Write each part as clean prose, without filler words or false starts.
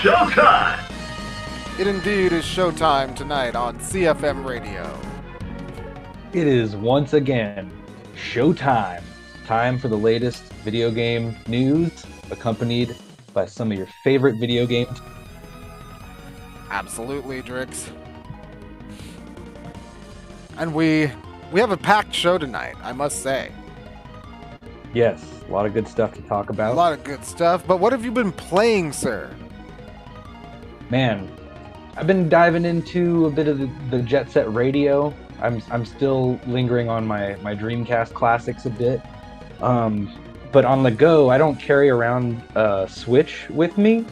showtime! It indeed is showtime tonight on CFM Radio. It is once again showtime. Time for the latest video game news, accompanied by some of your favorite video games. Absolutely, Drix. And we have a packed show tonight, I must say. Yes, a lot of good stuff to talk about. A lot of good stuff, but what have you been playing, sir? Man, I've been diving into a bit of the Jet Set Radio. I'm still lingering on my Dreamcast classics a bit. But on the go, I don't carry around a Switch with me.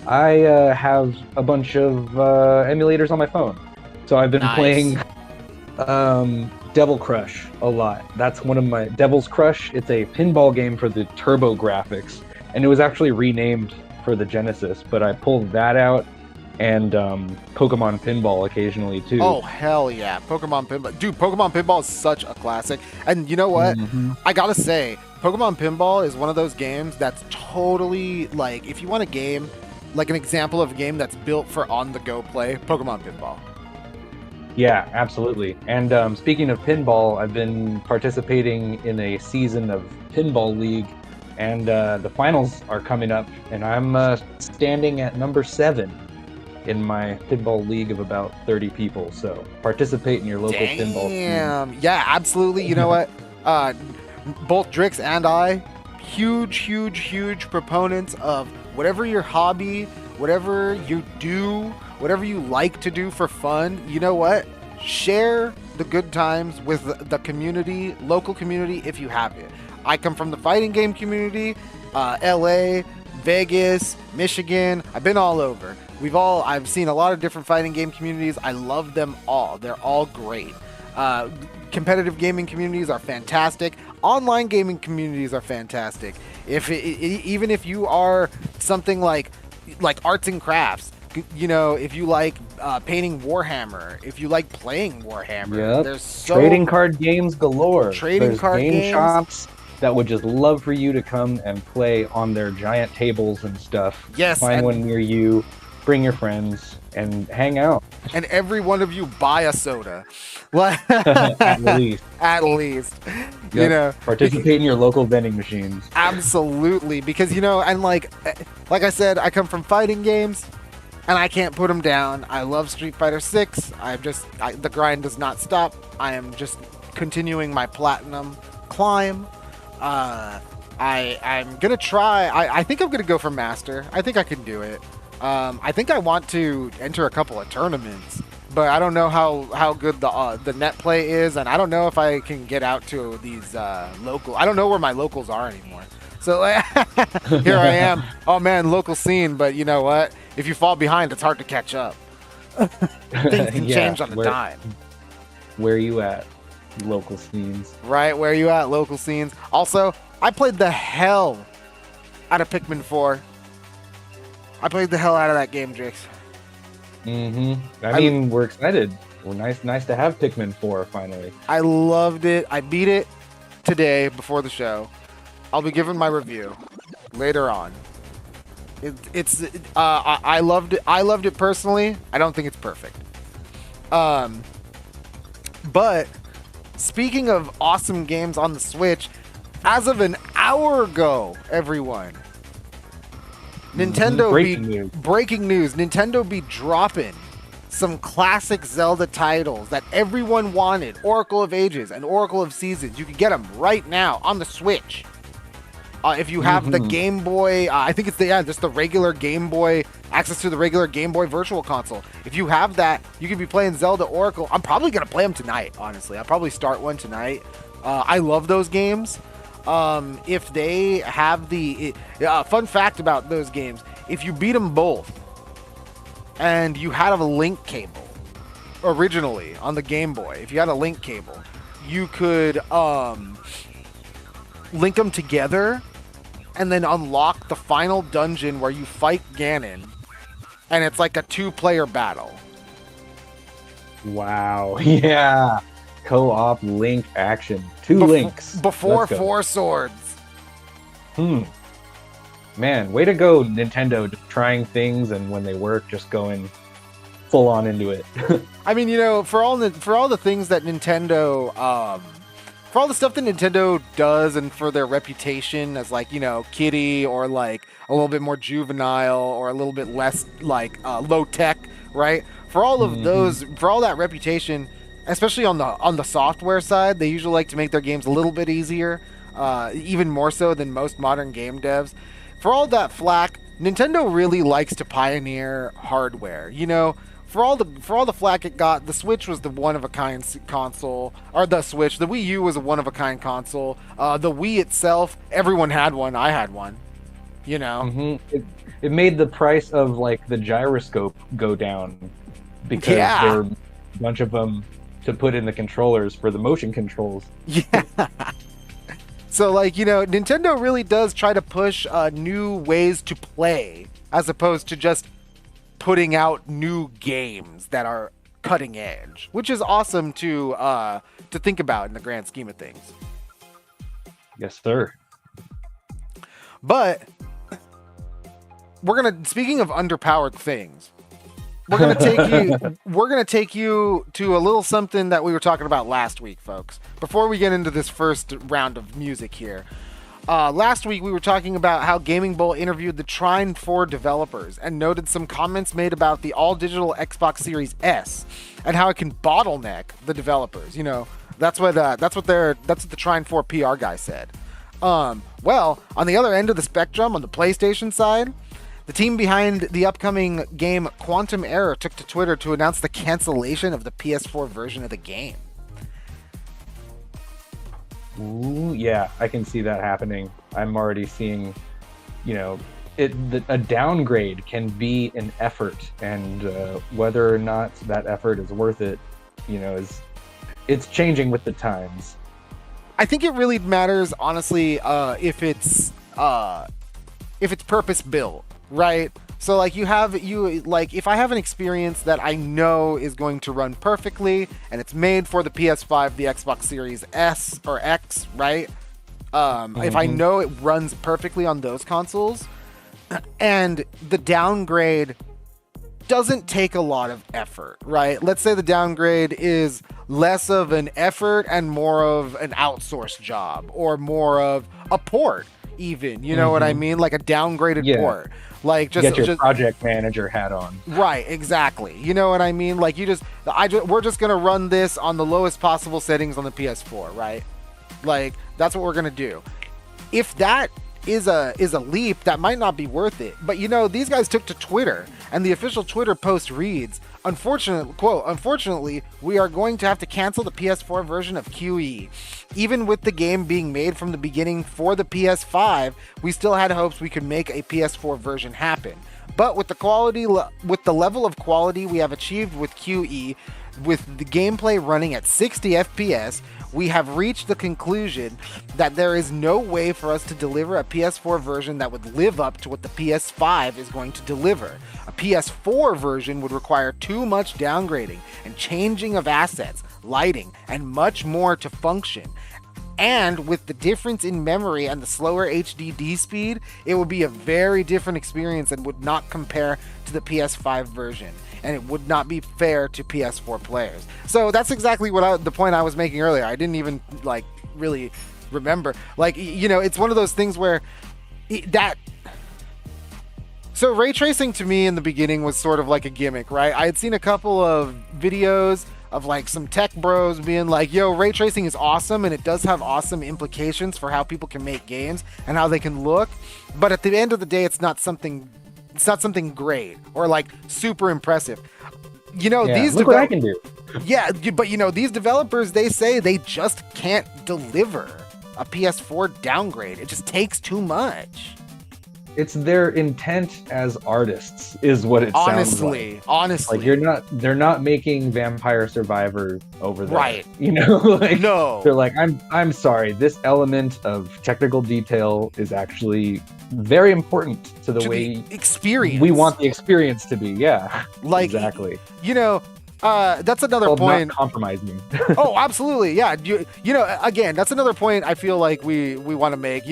I have a bunch of emulators on my phone. So I've been playing Devil Crush a lot. That's one of my... Devil's Crush, it's a pinball game for the Turbo Graphics. And it was actually renamed for the Genesis, but I pulled that out. And Pokemon Pinball occasionally, too. Oh, hell yeah. Pokemon Pinball. Dude, Pokemon Pinball is such a classic. And you know what? Mm-hmm. I gotta say, Pokemon Pinball is one of those games that's totally, like, if you want a game, like an example of a game that's built for on-the-go play, Pokemon Pinball. Yeah, absolutely. And speaking of pinball, I've been participating in a season of Pinball League. And the finals are coming up. And I'm standing at number 7. In my pinball league of about 30 people, so participate in your local pinball team. Yeah, absolutely. You know what? Both Drix and I, huge proponents of whatever your hobby, whatever you do, whatever you like to do for fun. You know what? Share the good times with the community, local community, if you have it. I come from the fighting game community, LA, Vegas, Michigan. I've been all over. I've seen a lot of different fighting game communities. I love them all. They're all great. Competitive gaming communities are fantastic. Online gaming communities are fantastic. Even if you are something like arts and crafts, you know, if you like painting Warhammer, if you like playing Warhammer, there's trading card games galore. There's game shops that would just love for you to come and play on their giant tables and stuff. Yes, find one near you. Bring your friends and hang out. And every one of you buy a soda. At least. At least. Yep. You know. Participate in your local vending machines. Absolutely. Because, you know, and like I said, I come from fighting games and I can't put them down. I love Street Fighter 6. The grind does not stop. I am just continuing my platinum climb. I'm going to try. I think I'm going to go for Master. I think I can do it. I think I want to enter a couple of tournaments, but I don't know how good the net play is, and I don't know if I can get out to these local. I don't know where my locals are anymore. So here I am. Oh man, local scene. But you know what? If you fall behind, it's hard to catch up. Things can change on the dime. Where are you at? Local scenes. Right, where are you at? Local scenes. Also, I played the hell out of Pikmin 4. I played the hell out of that game, Drix. Mm-hmm. I mean, we're excited. Well, nice to have Pikmin 4 finally. I loved it. I beat it today before the show. I'll be giving my review later on. I loved it. I loved it personally. I don't think it's perfect. But speaking of awesome games on the Switch, as of an hour ago, everyone. Breaking news. Nintendo be dropping some classic Zelda titles that everyone wanted. Oracle of Ages and Oracle of Seasons. You can get them right now on the Switch. If you have the Game Boy, I think it's just the regular Game Boy, access to the regular Game Boy Virtual Console. If you have that, you can be playing Zelda Oracle. I'm probably going to play them tonight, honestly. I'll probably start one tonight. I love those games. If they have fun fact about those games, if you beat them both and you had a link cable originally on the Game Boy, if you had a link cable, you could link them together and then unlock the final dungeon where you fight Ganon, and it's like a 2-player battle. Wow. Yeah. Co-op link action. Two links. Before 4 swords. man, way to go, Nintendo, trying things, and when they work, just going full on into it. I mean, for all the things that Nintendo, for all the stuff that Nintendo does, and for their reputation as like, kiddie, or like a little bit more juvenile, or a little bit less like low tech, right? For all of those, for all that reputation, especially on the software side, they usually like to make their games a little bit easier, even more so than most modern game devs. For all that flack, Nintendo really likes to pioneer hardware. For all the flack it got, the Switch was the one-of-a-kind console, or the Wii U was a one-of-a-kind console. The Wii itself, everyone had one. I had one. It made the price of like the gyroscope go down because there were a bunch of them to put in the controllers for the motion controls. Yeah. So like, Nintendo really does try to push new ways to play, as opposed to just putting out new games that are cutting edge, which is awesome to think about in the grand scheme of things. Yes, sir. But speaking of underpowered things, we're gonna take you to a little something that we were talking about last week, folks. Before we get into this first round of music here. Last week, we were talking about how Gaming Bowl interviewed the Trine 4 developers and noted some comments made about the all-digital Xbox Series S and how it can bottleneck the developers. That's what the Trine 4 PR guy said. Well, on the other end of the spectrum, on the PlayStation side, the team behind the upcoming game Quantum Error took to Twitter to announce the cancellation of the PS4 version of the game. Ooh, yeah, I can see that happening. I'm already seeing, a downgrade can be an effort, and whether or not that effort is worth it, it's changing with the times. I think it really matters, honestly, if it's purpose built, right? So like if I have an experience that I know is going to run perfectly and it's made for the PS5, the Xbox Series S or X, right? If I know it runs perfectly on those consoles and the downgrade doesn't take a lot of effort, right? Let's say the downgrade is less of an effort and more of an outsourced job, or more of a port even, you know what I mean? Like a downgraded port. Like just get your project manager hat on. Right, exactly. You know what I mean? Like we're just gonna run this on the lowest possible settings on the PS4, right? Like that's what we're gonna do. If that is a leap, that might not be worth it. But these guys took to Twitter, and the official Twitter post reads, Unfortunately, we are going to have to cancel the PS4 version of QE. Even with the game being made from the beginning for the PS5, we still had hopes we could make a PS4 version happen. But with the level of quality we have achieved with QE, with the gameplay running at 60 FPS, we have reached the conclusion that there is no way for us to deliver a PS4 version that would live up to what the PS5 is going to deliver. A PS4 version would require too much downgrading and changing of assets, lighting, and much more to function. And with the difference in memory and the slower HDD speed, it would be a very different experience and would not compare to the PS5 version. And it would not be fair to PS4 players. So that's exactly the point I was making earlier. I didn't even really remember. It's one of those things where So ray tracing to me in the beginning was sort of like a gimmick, right? I had seen a couple of videos of some tech bros being like, yo, ray tracing is awesome, and it does have awesome implications for how people can make games and how they can look. But at the end of the day, it's not something great or super impressive. Look what I can do. Yeah, but these developers, they say they just can't deliver a PS4 downgrade. It just takes too much. It's their intent as artists is what it sounds like. Honestly. They're not making Vampire Survivor over there. Right. No. They're like, I'm sorry, this element of technical detail is actually very important to the way experience we want the experience to be. Yeah. Exactly. That's another point. Not compromising. Oh, absolutely. Yeah. Again, that's another point I feel like we want to make.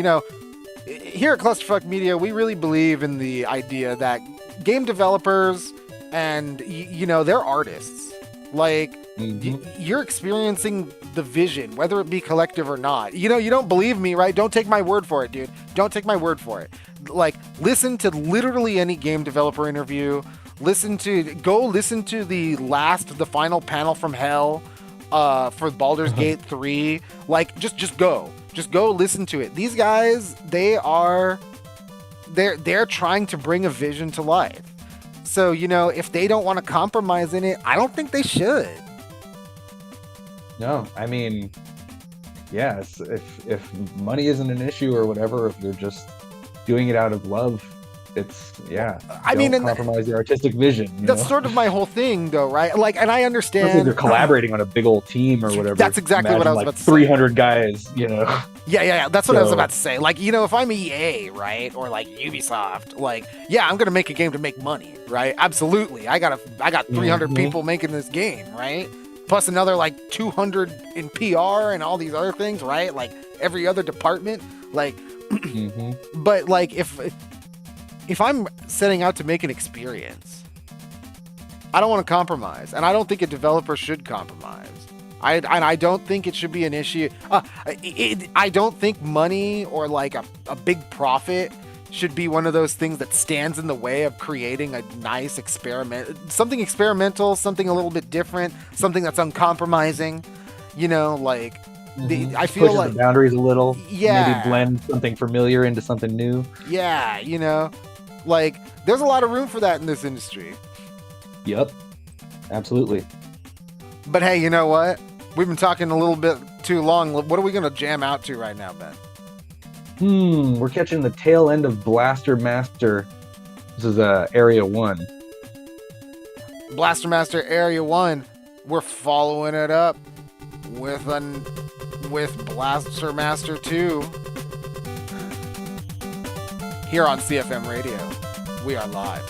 here at Clusterfuck Media, we really believe in the idea that game developers and, they're artists. Like, you're experiencing the vision, whether it be collective or not. You don't believe me, right? Don't take my word for it, dude. Don't take my word for it. Like, listen to literally any game developer interview. Listen to the final panel from hell for Baldur's Gate 3. Like, just go listen to it. These guys, they're trying to bring a vision to life. So, if they don't want to compromise in it, I don't think they should. No, I mean, yeah, if money isn't an issue or whatever, if they're just doing it out of love, don't compromise your artistic vision. That's sort of my whole thing, though, right? Like, and I understand. Like they're collaborating on a big old team or whatever. That's exactly what I was about to say. 300 guys, Yeah. That's what I was about to say. Like, if I'm EA, right, or like Ubisoft, like, yeah, I'm gonna make a game to make money, right? Absolutely. I got 300 people making this game, right? Plus another like 200 in PR and all these other things, right? Like every other department, like. But like if I'm setting out to make an experience, I don't want to compromise, and I don't think a developer should compromise. I don't think it should be an issue. I don't think money or like a big profit should be one of those things that stands in the way of creating a nice something experimental, something a little bit different, something that's uncompromising. I feel pushes like the boundaries a little. Yeah. Maybe blend something familiar into something new. Yeah, like there's a lot of room for that in this industry. Yep. Absolutely. But hey, you know what? We've been talking a little bit too long. What are we going to jam out to right now, Ben? We're catching the tail end of Blaster Master. This is Area 1. Blaster Master Area 1. We're following it up with Blaster Master 2 here on CFM Radio. We are live.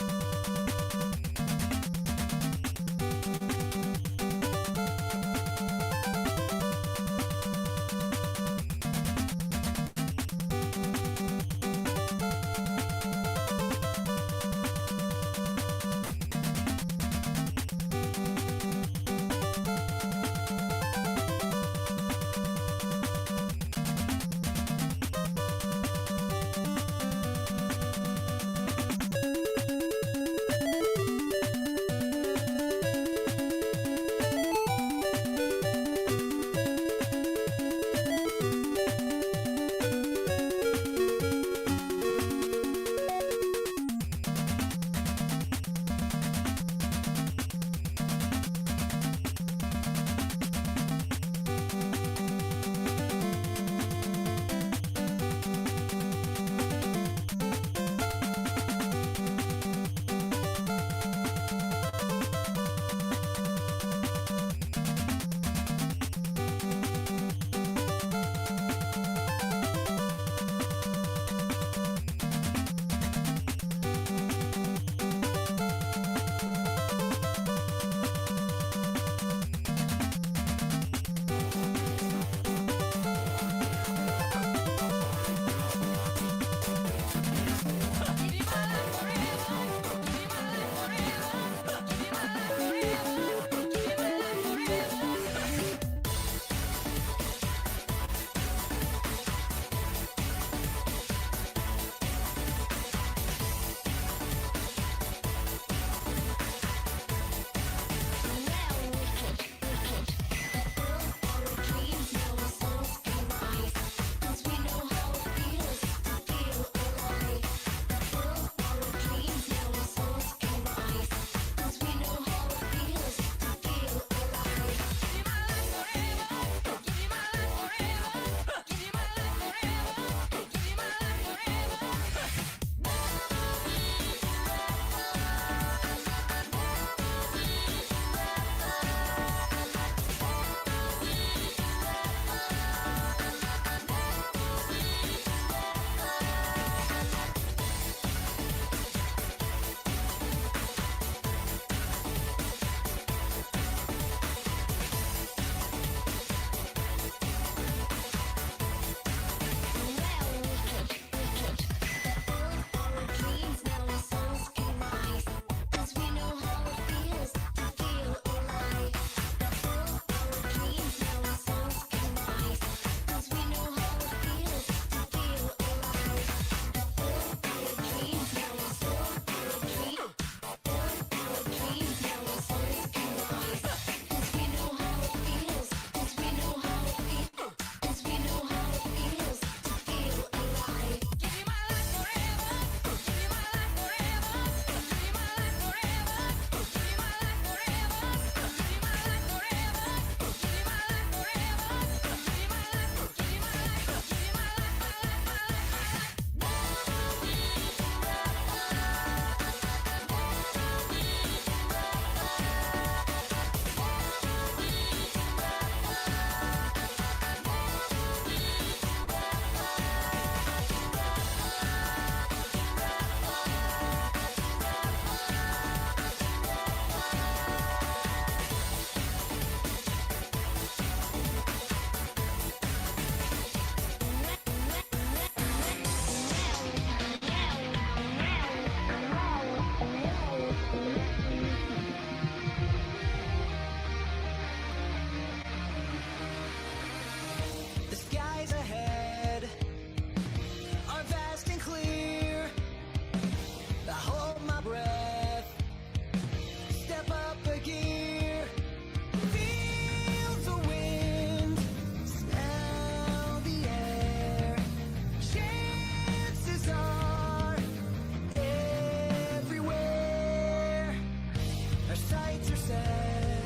set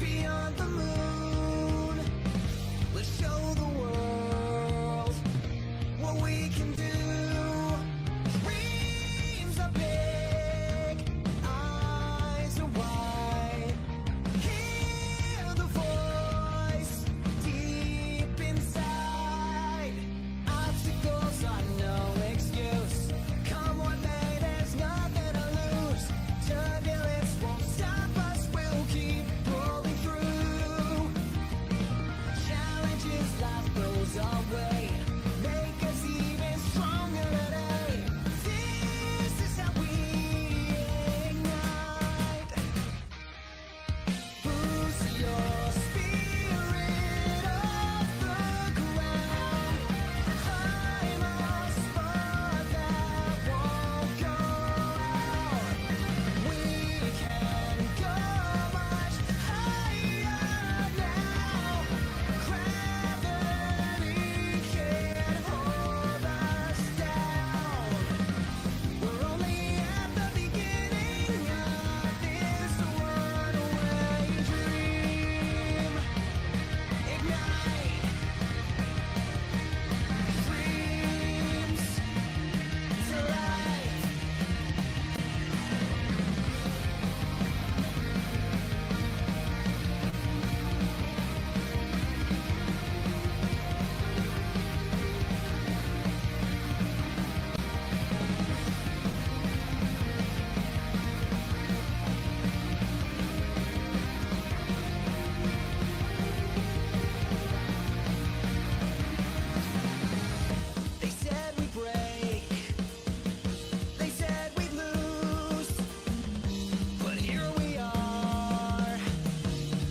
beyond the moon. Let's show the world what we can do. Dreams are big, eyes are wide. Hear the voice deep inside. Obstacles are no excuse. Come what may, there's nothing to lose. Turbulence won't stop us, we'll keep rolling through. Challenges life throws our way make us even stronger today. This is how we ignite. Boost your spirit off the ground. I'm a spark that won't go out. We can go much higher now. Gravity can't hold us down. We're only at the beginning of this one-way dream. Ignite. Dreams to life. They said we'd break. They said we'd lose. But here we are.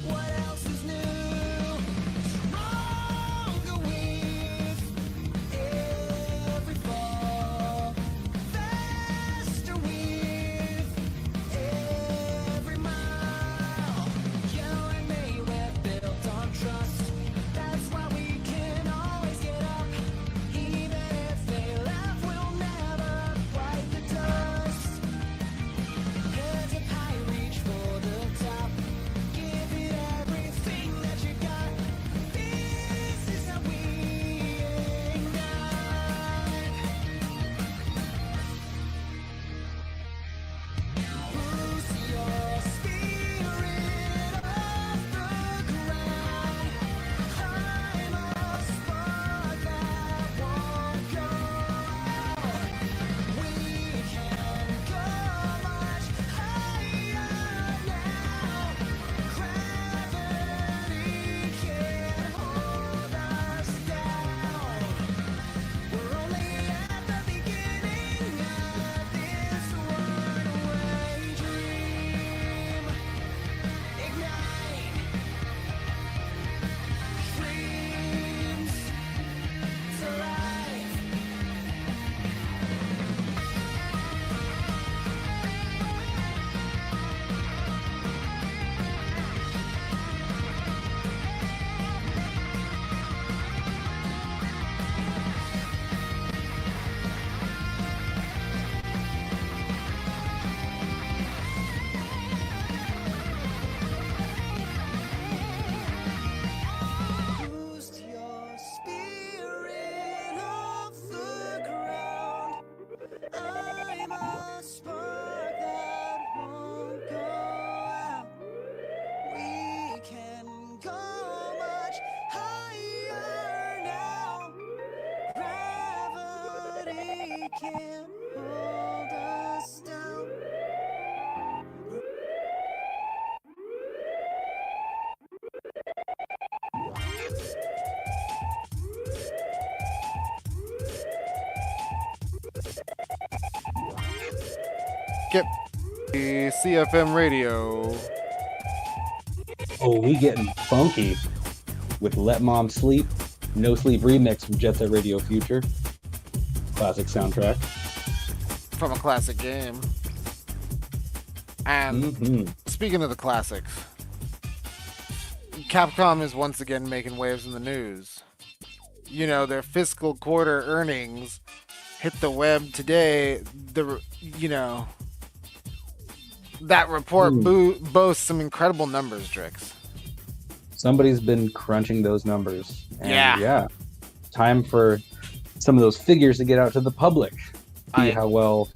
What else is new? Stronger with every fall. Faster with every mile. You and me, we're built on trust. That's why we can always get up. Even if they laugh, we'll never bite the dust. Heads up high, reach for the top. Give it everything that you got. This is how we ignite. Boost your spirit off the ground. I'm a spark that won't go out. We can go much higher now. Gravity can't hold us down. We're only at the beginning of this one-way dream. Ignite. Dreams to life. Boost your spirit off the ground. I'm a spark that won't go out. We can go much higher now. Gravity can't hold us down. Get the CFM Radio. Oh, we getting funky with Let Mom Sleep, No Sleep remix from Jet Set Radio Future. Classic soundtrack. From a classic game. And speaking of the classics, Capcom is once again making waves in the news. You know, their fiscal quarter earnings hit the web today. that report boasts some incredible numbers, Drix. Somebody's been crunching those numbers. And Yeah. Time for some of those figures to get out to the public. See how well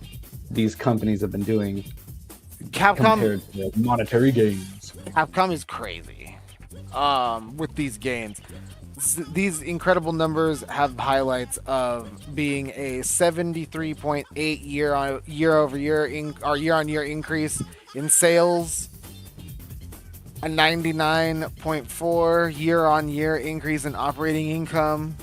these companies have been doing compared to monetary gains. Capcom is crazy with these games. These incredible numbers have highlights of being a 73.8 year-on-year increase in sales, a 99.4 year-on-year increase in operating income,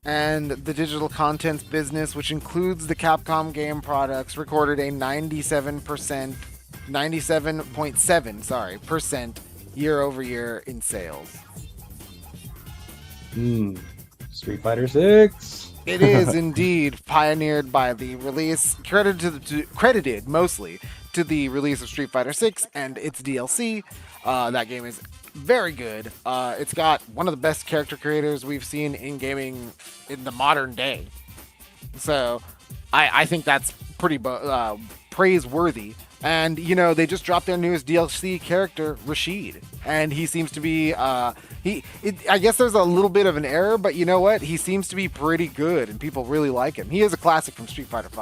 and the digital contents business, which includes the Capcom game products, recorded a 97.7% year-over-year in sales. Street Fighter 6. It is indeed pioneered by the release, credited mostly to the release of Street Fighter 6 and its DLC. That game is very good. It's got one of the best character creators we've seen in gaming in the modern day. So I think that's pretty praiseworthy. And, you know, they just dropped their newest DLC character, Rashid. And he seems to be, I guess there's a little bit of an error, but you know what? He seems to be pretty good, and people really like him. He is a classic from Street Fighter V.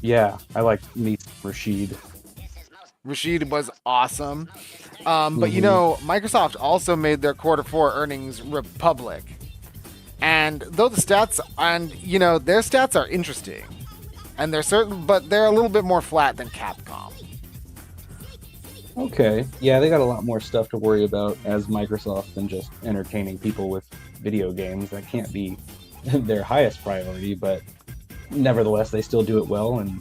Yeah, I like meet Rashid. Rashid was awesome. But, you know, Microsoft also made their Q4 earnings public. And though the stats, and, you know, their stats are interesting. And they're certain, but they're a little bit more flat than Capcom. Okay. Yeah, they got a lot more stuff to worry about as Microsoft than just entertaining people with video games. That can't be their highest priority, but nevertheless, they still do it well and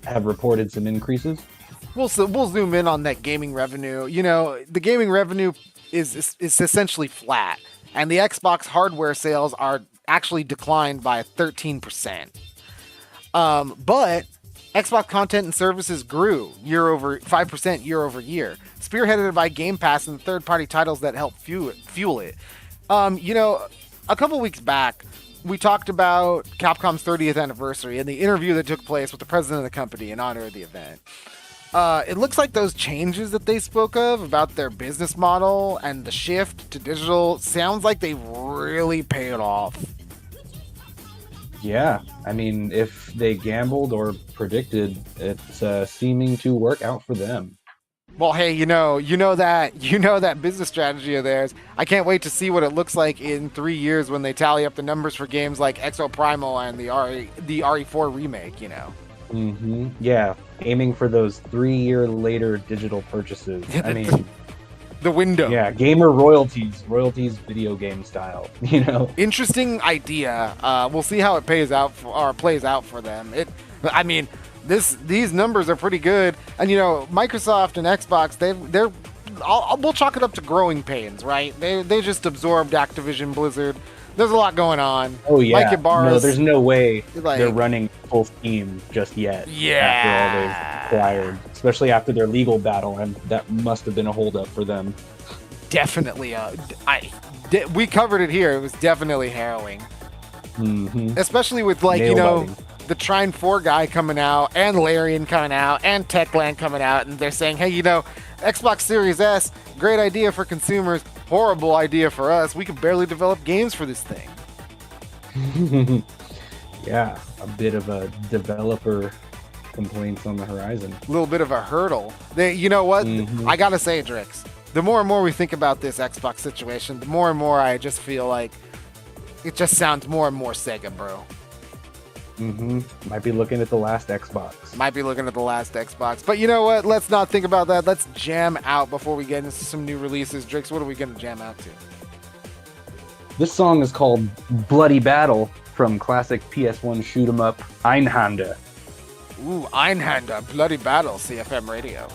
have reported some increases. We'll zoom in on that gaming revenue. You know, the gaming revenue is essentially flat, and the Xbox hardware sales are actually declined by 13%. But Xbox content and services grew 5% year over year, spearheaded by Game Pass and third-party titles that help fuel it. You know, a couple weeks back, we talked about Capcom's 30th anniversary and the interview that took place with the president of the company in honor of the event. It looks like those changes that they spoke of about their business model and the shift to digital sounds like they really paid off. Yeah, I mean, if they gambled or predicted, it's seeming to work out for them. Well, hey, you know that business strategy of theirs. I can't wait to see what it looks like in 3 years when they tally up the numbers for games like Exo Primal and the RE4 remake. You know. Mm-hmm. Yeah, aiming for those 3 year later digital purchases. I mean. The window. Yeah, gamer royalties, video game style. You know, interesting idea. We'll see how it plays out for them. I mean, these numbers are pretty good, and you know, Microsoft and Xbox, we'll chalk it up to growing pains, right? They just absorbed Activision Blizzard. There's a lot going on. Oh yeah, Mike Ibarra, no, there's no way they're running full steam just yet. Yeah, after all they've acquired, especially after their legal battle, and that must have been a holdup for them. Definitely, we covered it here. It was definitely harrowing, especially with the Trine 4 guy coming out, and Larian coming out, and Techland coming out, and they're saying, hey, you know, Xbox Series S, great idea for consumers, horrible idea for us. We can barely develop games for this thing. Yeah, a bit of a developer complaints on the horizon. A little bit of a hurdle. You know what? I gotta say, Drix, the more and more we think about this Xbox situation, the more and more I just feel like it just sounds more and more Sega, bro. Might be looking at the last Xbox. But you know what? Let's not think about that. Let's jam out before we get into some new releases. Drix, what are we gonna jam out to? This song is called Bloody Battle from classic PS1 shoot 'em up Einhander. Ooh, Einhander, Bloody Battle, CFM Radio.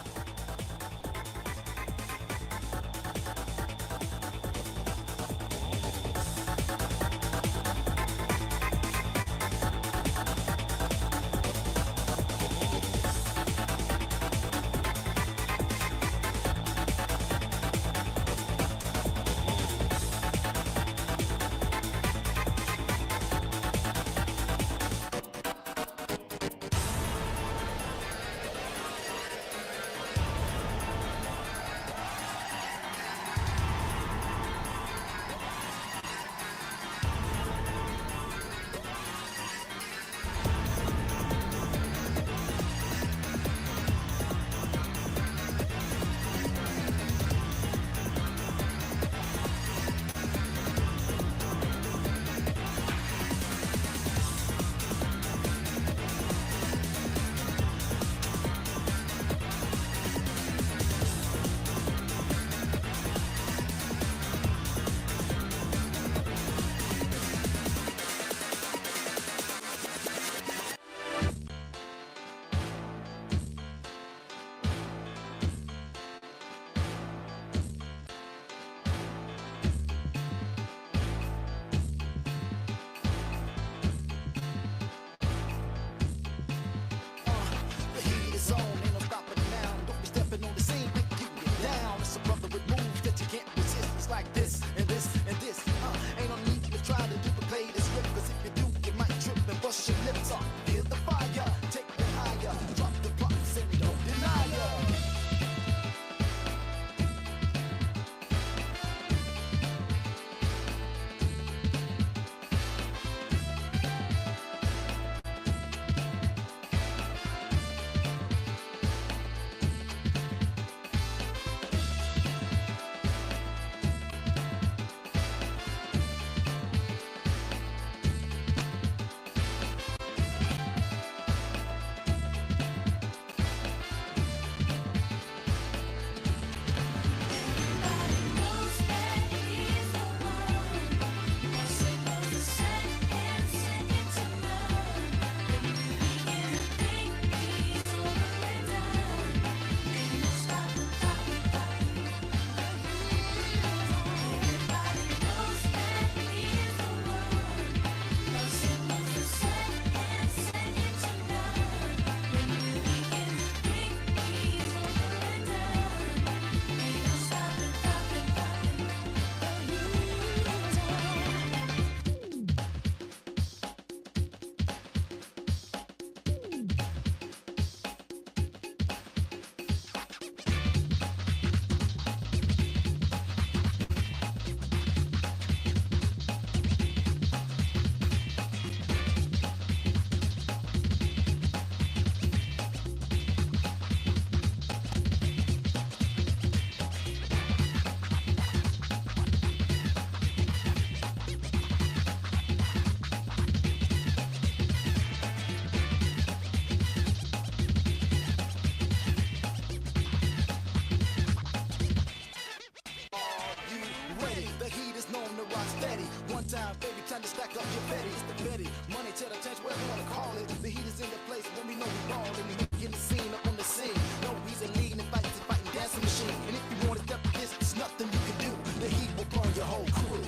one time, baby, time to stack up your petty. It's the petty. Money to the change, whatever you wanna call it. The heat is in the place when we know we ballin'. We in the scene, up on the scene. No reason leading and fighting dancing machine. And if you want to step this, there's nothing you can do. The heat will burn your whole crew.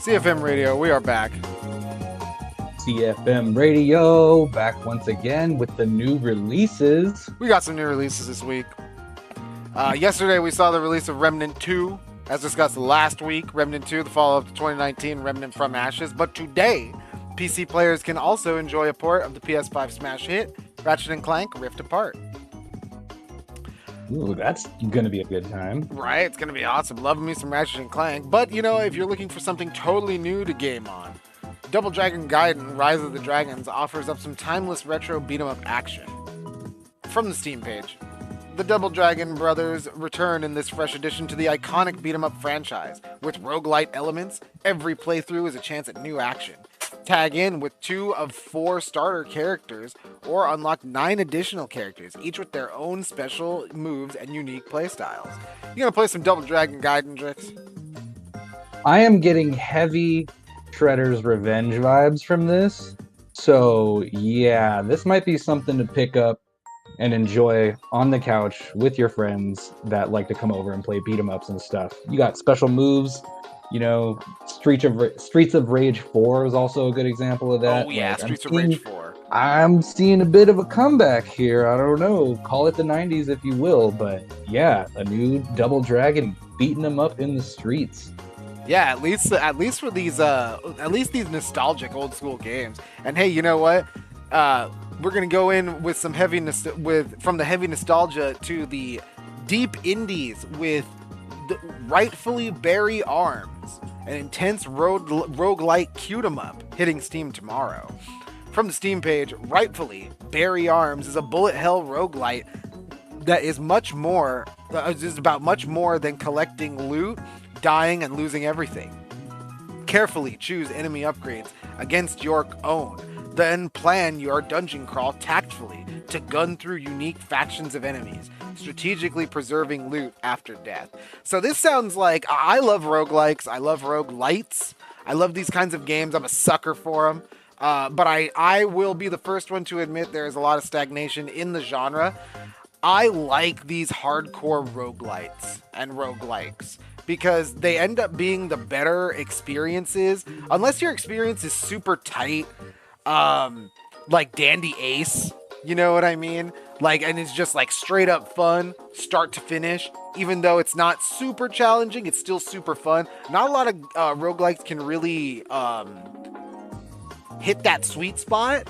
CFM Radio, we are back. CFM Radio, back once again with the new releases. We got some new releases this week. Yesterday we saw the release of Remnant 2, as discussed last week. Remnant 2, the follow-up to 2019 Remnant from Ashes. But today, PC players can also enjoy a port of the PS5 smash hit, Ratchet & Clank Rift Apart. Ooh, that's gonna be a good time. Right? It's gonna be awesome. Loving me some Ratchet and Clank. But if you're looking for something totally new to game on, Double Dragon Gaiden: Rise of the Dragons offers up some timeless retro beat 'em up action. From the Steam page, the Double Dragon brothers return in this fresh addition to the iconic beat 'em up franchise. With roguelite elements, every playthrough is a chance at new action. Tag in with 2 of 4 starter characters, or unlock 9 additional characters, each with their own special moves and unique playstyles. You gonna play some Double Dragon Gaiden, Drix? I am getting heavy Shredder's Revenge vibes from this. So yeah, this might be something to pick up and enjoy on the couch with your friends that like to come over and play beat 'em ups and stuff. You got special moves. Streets of Rage 4 is also a good example of that. Oh yeah, Like, Streets of Rage 4. I'm seeing a bit of a comeback here. I don't know. Call it the 90s if you will, but yeah, a new Double Dragon beating them up in the streets. Yeah, at least for these nostalgic old school games. And hey, you know what? We're gonna go in with some from the heavy nostalgia to the deep indies with rightfully Barry Arms, an intense roguelike cute-em-up hitting Steam tomorrow. From the Steam page, rightfully Barry Arms is a bullet hell roguelite that is about much more than collecting loot, dying, and losing everything. Carefully choose enemy upgrades against your own, then plan your dungeon crawl tactfully to gun through unique factions of enemies, strategically preserving loot after death. So this sounds like, I love roguelikes, I love roguelites, I love these kinds of games, I'm a sucker for them, but I will be the first one to admit there is a lot of stagnation in the genre. I like these hardcore roguelites and roguelikes because they end up being the better experiences, unless your experience is super tight, like Dandy Ace, you know what I mean? And it's just straight up fun, start to finish. Even though it's not super challenging, it's still super fun. Not a lot of roguelikes can really hit that sweet spot,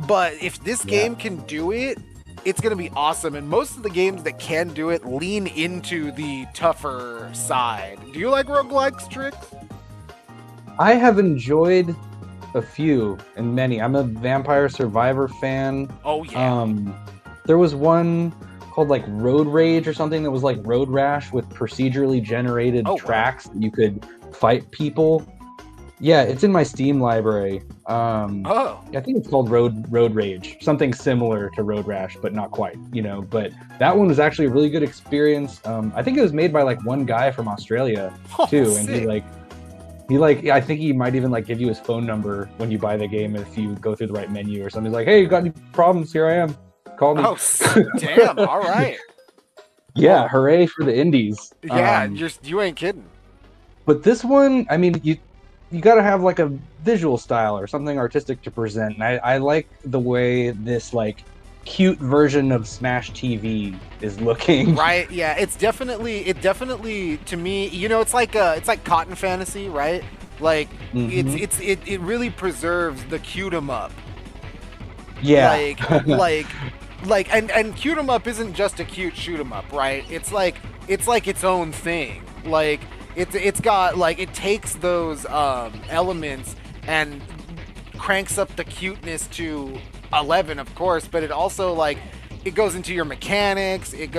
but if this game can do it, it's going to be awesome. And most of the games that can do it lean into the tougher side. Do you like roguelikes, Trix? I have enjoyed a few and many. I'm a Vampire Survivor fan. Oh yeah. There was one called Road Rage or something that was like Road Rash with procedurally generated tracks that you could fight people. Yeah, it's in my Steam library. I think it's called Road Rage, something similar to Road Rash, but not quite, But that one was actually a really good experience. I think it was made by one guy from Australia too, and sick. I think he might even give you his phone number when you buy the game if you go through the right menu or something. He's like, "Hey, you got any problems? Here I am. Call me." Oh, damn! All right. Yeah, hooray for the indies. Yeah, you ain't kidding. But this one, I mean, you got to have a visual style or something artistic to present. And I like the way this cute version of Smash TV is looking. Right? Yeah, it definitely to me, it's like Cotton Fantasy, right? It really preserves the cute 'em up. Yeah. And cute 'em up isn't just a cute shoot 'em up, right? It's its own thing. It's got it takes those elements and cranks up the cuteness to 11, of course, but it also it goes into your mechanics. It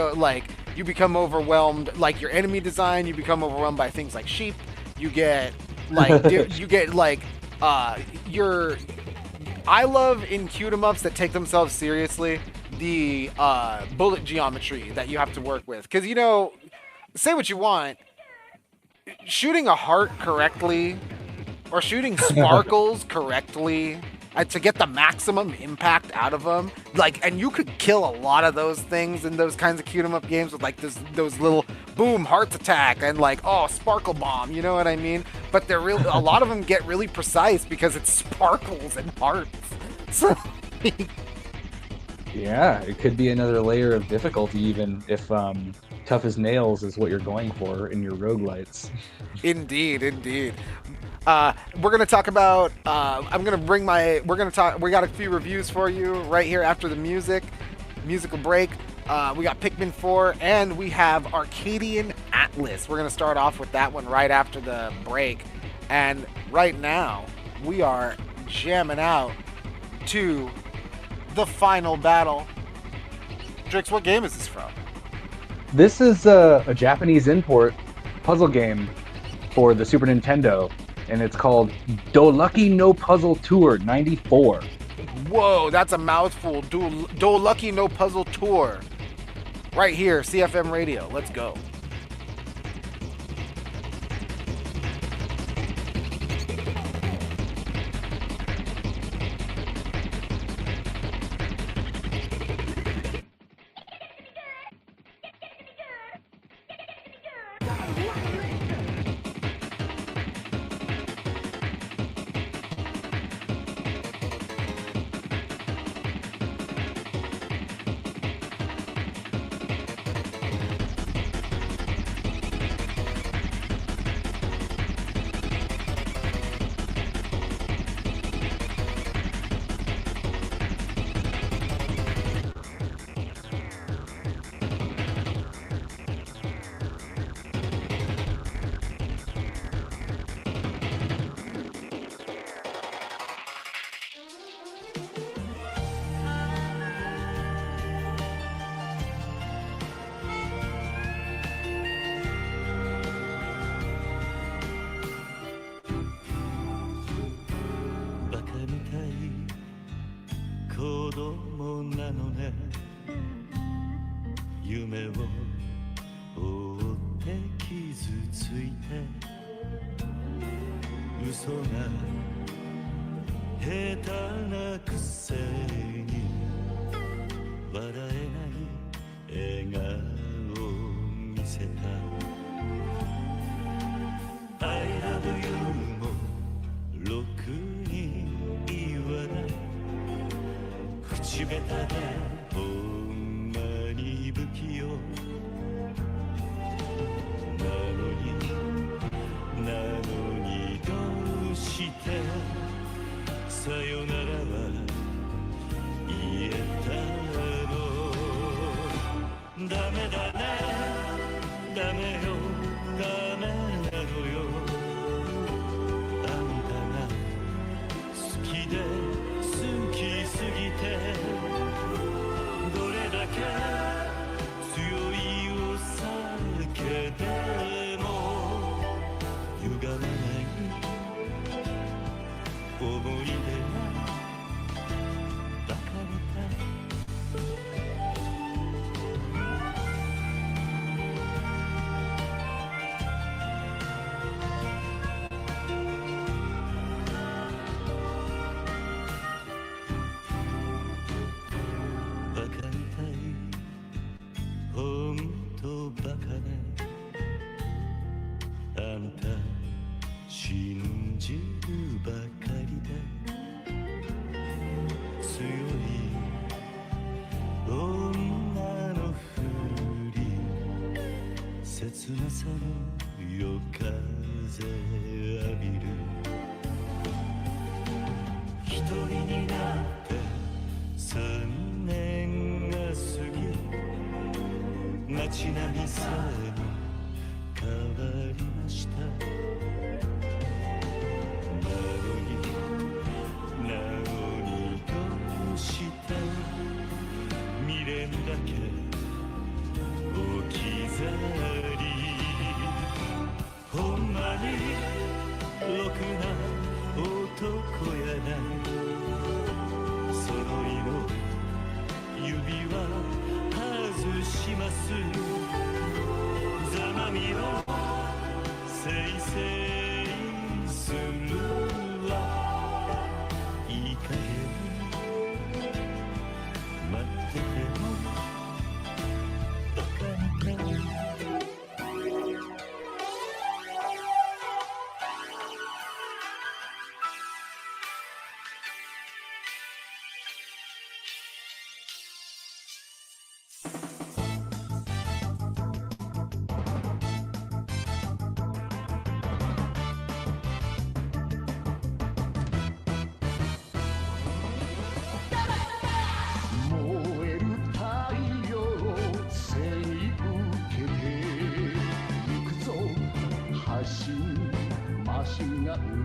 you become overwhelmed, your enemy design. You become overwhelmed by things like sheep. You get I love in cute 'em ups that take themselves seriously the bullet geometry that you have to work with, because say what you want, shooting a heart correctly or shooting sparkles correctly to get the maximum impact out of them, and you could kill a lot of those things in those kinds of cute 'em up games with those little boom hearts attack and sparkle bomb, you know what I mean? But they're really, a lot of them get really precise because it's sparkles and hearts. So yeah, it could be another layer of difficulty, even if tough as nails is what you're going for in your roguelites. Indeed. We're gonna talk about. We got a few reviews for you right here after the musical break. We got Pikmin 4, and we have Arcadian Atlas. We're going to start off with that one right after the break. And right now, we are jamming out to the final battle. Drix, what game is this from? This is a Japanese import puzzle game for the Super Nintendo, and it's called Do-Lucky No Puzzle Tour 94. Whoa, that's a mouthful. Do-Lucky No Puzzle Tour. Right here, CFM Radio. Let's go.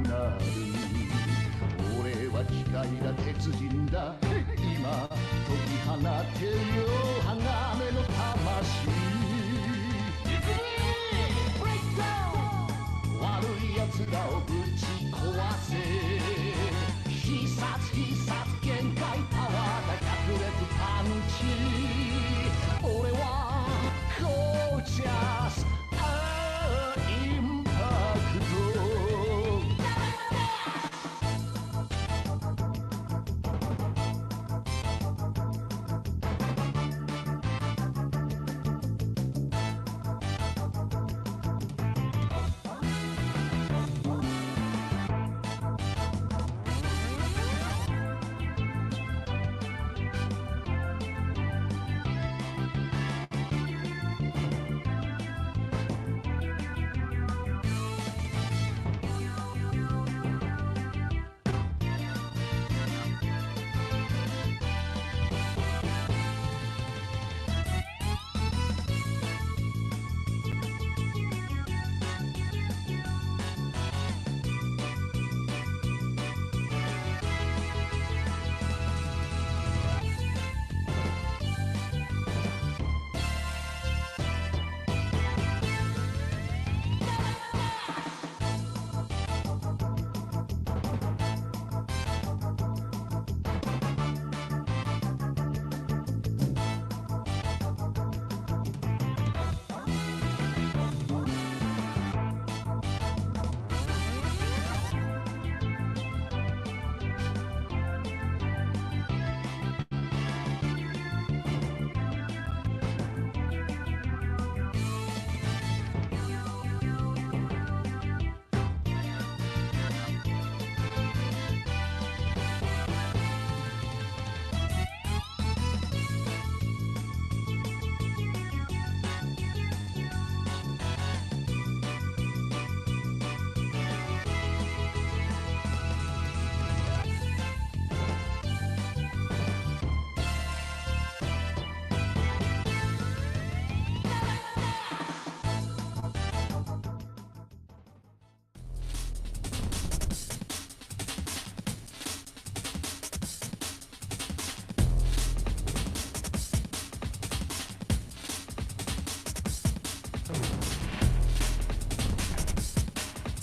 なる俺は機械だ鉄人だ今解き放てよ鋼の魂悪い奴らをぶち壊せ必殺限界パワーだ百裂パンチ俺はゴージャスインパクト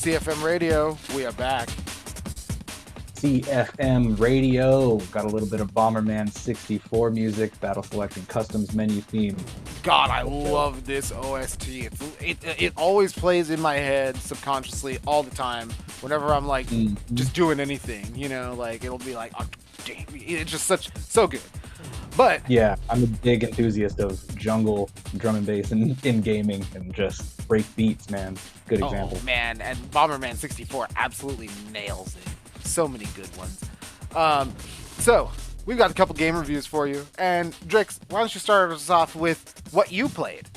CFM Radio, we are back. CFM Radio, got a little bit of Bomberman 64 music, battle select and customs menu theme. God, I love this OST. It always plays in my head subconsciously all the time. Whenever I'm like just doing anything, you know, like it'll be like, oh, dang, it's just so good. But yeah, I'm a big enthusiast of jungle drum and bass in gaming and just break beats, man. Good example. Oh man, and Bomberman 64 absolutely nails it. So many good ones. So we've got a couple game reviews for you. And Drix, why don't you start us off with what you played?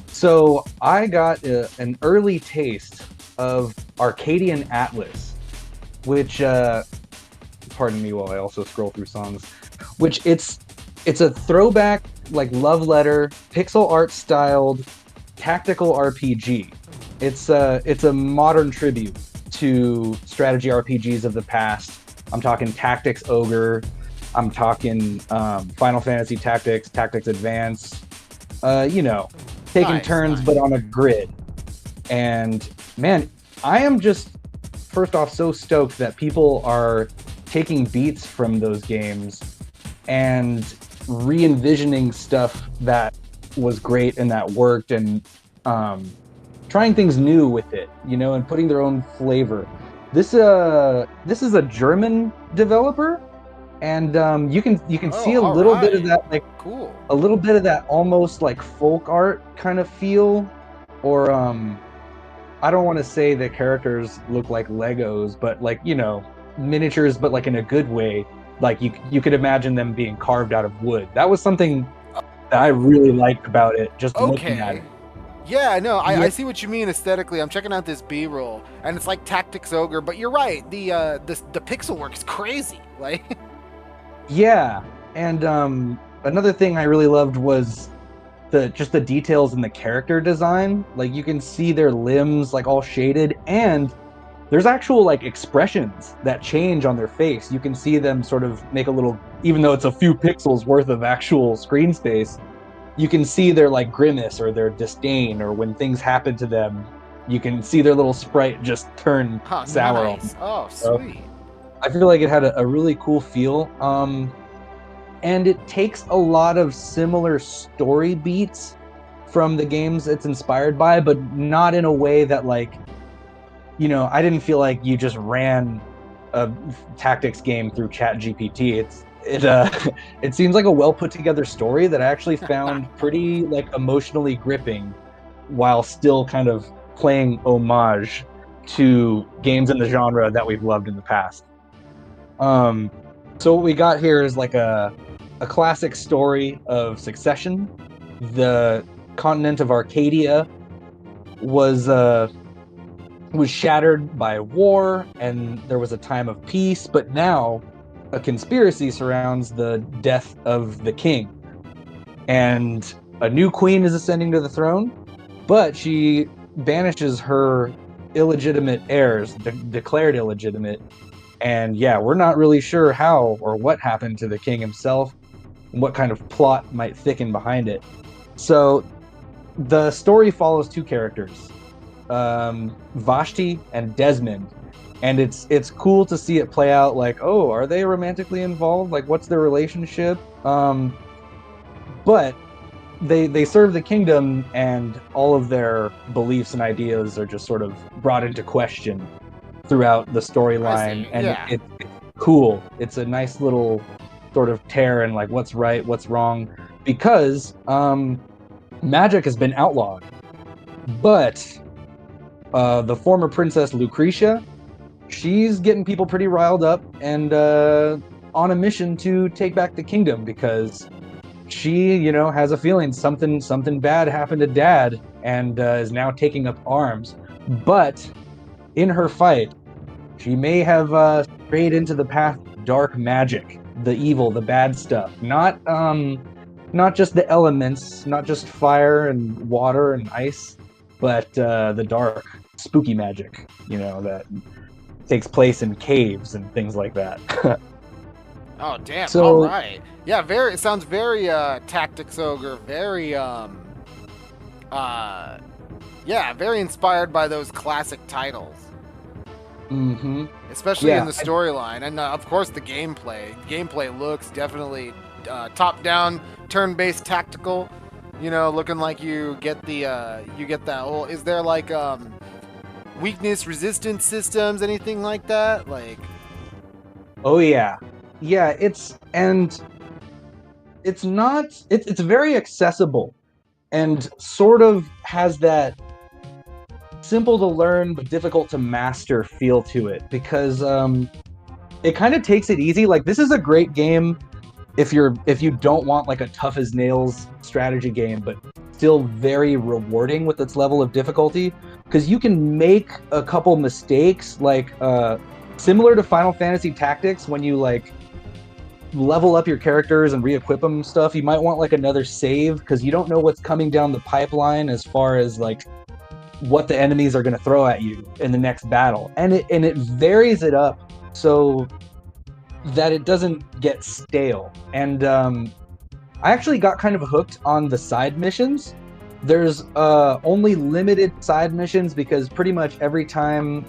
So I got an early taste of Arcadian Atlas, which, pardon me while I also scroll through songs, which it's a throwback, like love letter, pixel art styled tactical RPG. It's a modern tribute to strategy RPGs of the past. I'm talking Tactics Ogre, I'm talking Final Fantasy Tactics, Tactics Advance, taking turns but on a grid. And man, I am just first off so stoked that people are taking beats from those games and re-envisioning stuff that was great and that worked, and trying things new with it, and putting their own flavor. This is a German developer, and you can see a little bit of that, like cool, a little bit of that almost like folk art kind of feel, or I don't want to say that characters look like Legos, but like miniatures, but like in a good way. Like you could imagine them being carved out of wood. That was something that I really liked about it, just looking at it. Yeah, no, I see what you mean aesthetically. I'm checking out this B-roll, and it's like Tactics Ogre, but you're right. The pixel work is crazy. Like, yeah, and another thing I really loved was the details in the character design. Like you can see their limbs like all shaded, and there's actual like expressions that change on their face. You can see them sort of make a little, even though it's a few pixels worth of actual screen space, you can see their like grimace or their disdain, or when things happen to them, you can see their little sprite just turn sour. Nice. Oh, So, sweet. I feel like it had a really cool feel. And it takes a lot of similar story beats from the games it's inspired by, but not in a way that like, you know, I didn't feel like you just ran a tactics game through ChatGPT. It seems like a well put together story that I actually found pretty like emotionally gripping, while still kind of playing homage to games in the genre that we've loved in the past. So what we got here is like a classic story of succession. The continent of Arcadia was shattered by war, and there was a time of peace, but now a conspiracy surrounds the death of the king. And a new queen is ascending to the throne, but she banishes her illegitimate heirs, declared illegitimate. And yeah, we're not really sure how or what happened to the king himself, and what kind of plot might thicken behind it. So the story follows two characters, Vashti and Desmond. And it's cool to see it play out, like, oh, are they romantically involved? Like, what's their relationship? But they serve the kingdom, and all of their beliefs and ideas are just sort of brought into question throughout the storyline. And yeah. it's cool. It's a nice little sort of tear in like what's right, what's wrong, because magic has been outlawed. But the former princess Lucretia, she's getting people pretty riled up and on a mission to take back the kingdom, because she, you know, has a feeling something bad happened to Dad, and is now taking up arms. But in her fight, she may have strayed into the path of dark magic, the evil, the bad stuff. Not just the elements, not just fire and water and ice, but the dark, spooky magic, you know, that takes place in caves and things like that. Oh, damn. So- All right. Yeah, it sounds very Tactics Ogre, very very inspired by those classic titles. Mm-hmm. Especially Yeah, in the storyline, and of course the gameplay. Gameplay looks definitely top-down, turn-based tactical. You know, looking like you get that whole. Is there like weakness resistance systems, anything like that? Like, Oh yeah, it's very accessible, and sort of has that simple to learn but difficult to master feel to it, because it kind of takes it easy. Like, this is a great game if you don't want like a tough as nails strategy game, but still very rewarding with its level of difficulty, because you can make a couple mistakes, like similar to Final Fantasy Tactics. When you like level up your characters and re-equip them and stuff, you might want like another save, because you don't know what's coming down the pipeline as far as like what the enemies are going to throw at you in the next battle, and it varies it up so that it doesn't get stale. And I actually got kind of hooked on the side missions. There's only limited side missions, because pretty much every time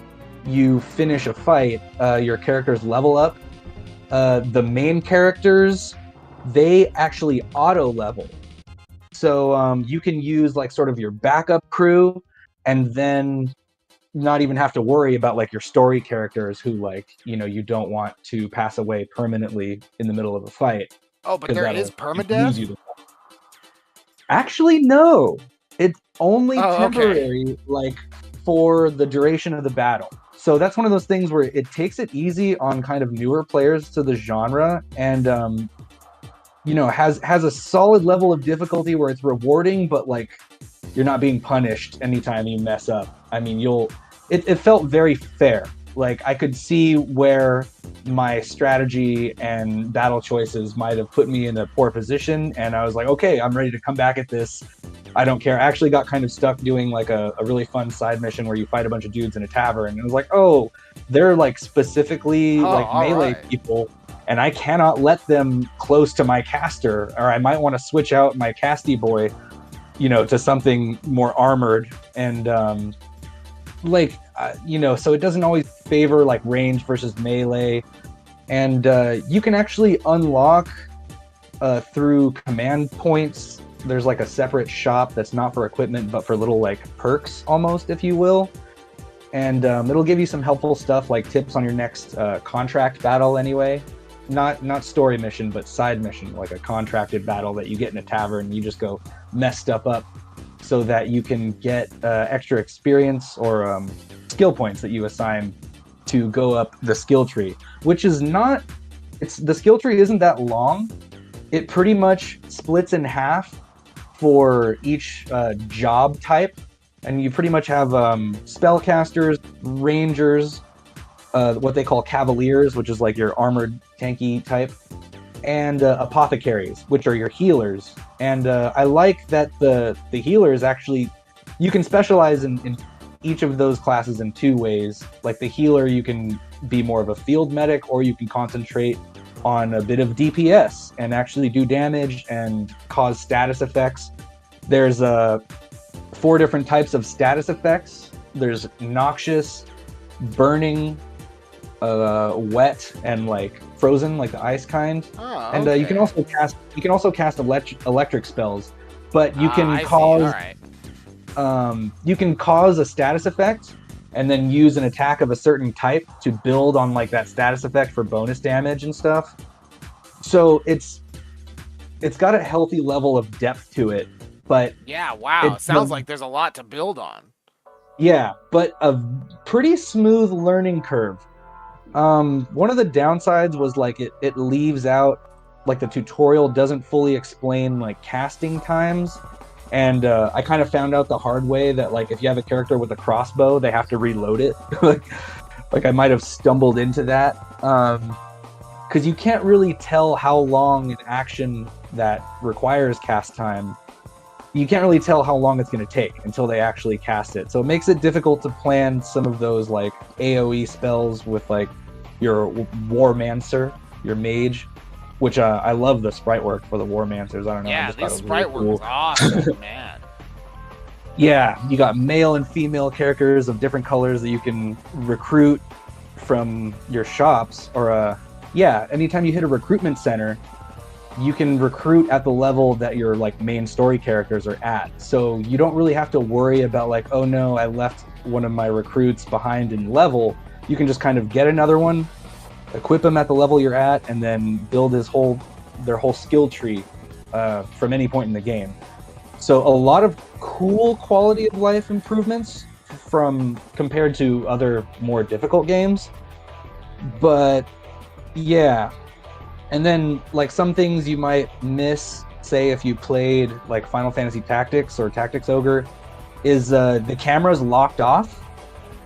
you finish a fight, your characters level up. The main characters, they actually auto level. So you can use like sort of your backup crew, and then not even have to worry about like your story characters who, like, you know, you don't want to pass away permanently in the middle of a fight. oh, but 'Cause there that'll is lose permadeath. you the- Actually, no. It's only Oh, okay. temporary, like for the duration of the battle. So that's one of those things where it takes it easy on kind of newer players to the genre, and you know, has a solid level of difficulty where it's rewarding, but like you're not being punished anytime you mess up. I mean, it felt very fair. Like, I could see where my strategy and battle choices might have put me in a poor position, and I was like, okay, I'm ready to come back at this I don't care. I actually got kind of stuck doing like a really fun side mission where you fight a bunch of dudes in a tavern, and it was like, oh, they're like specifically like melee people, and I cannot let them close to my caster, or I might want to switch out my casty boy, to something more armored. And so it doesn't always favor like range versus melee. And you can actually unlock through command points. There's like a separate shop that's not for equipment, but for little like perks almost, if you will. And it'll give you some helpful stuff like tips on your next contract battle anyway. Not story mission, but side mission, like a contracted battle that you get in a tavern and you just go mess stuff up so that you can get extra experience or skill points that you assign to go up the skill tree, which is the skill tree isn't that long. It pretty much splits in half for each job type, and you pretty much have spellcasters, rangers, what they call cavaliers, which is like your armored tanky type, and apothecaries, which are your healers. And I like that the healers actually, you can specialize in each of those classes in two ways. Like the healer, you can be more of a field medic, or you can concentrate on a bit of DPS and actually do damage and cause status effects. There's 4 different types of status effects. There's noxious, burning, wet, and like frozen, like the ice kind. Oh, and okay. you can also cast electric spells, but you can you can cause a status effect and then use an attack of a certain type to build on like that status effect for bonus damage and stuff. So it's got a healthy level of depth to it, but Yeah, wow. Sounds like there's a lot to build on. yeah, but a pretty smooth learning curve. One of the downsides was like it leaves out, like the tutorial doesn't fully explain like casting times. And I kind of found out the hard way that like if you have a character with a crossbow, they have to reload it. like I might have stumbled into that. Because you can't really tell how long an action that requires cast time, you can't really tell how long it's going to take until they actually cast it. So it makes it difficult to plan some of those like AoE spells with like your Warmancer, your mage, which I love the sprite work for the Warmancers. I don't know. Yeah, this sprite work is awesome, man. Yeah, you got male and female characters of different colors that you can recruit from your shops. Or anytime you hit a recruitment center, you can recruit at the level that your like main story characters are at. So you don't really have to worry about like, oh no, I left one of my recruits behind in level. You can just kind of get another one, equip him at the level you're at, and then build their whole skill tree from any point in the game. So a lot of cool quality of life improvements from compared to other more difficult games. But yeah. And then like some things you might miss, say if you played like Final Fantasy Tactics or Tactics Ogre, is the camera's locked off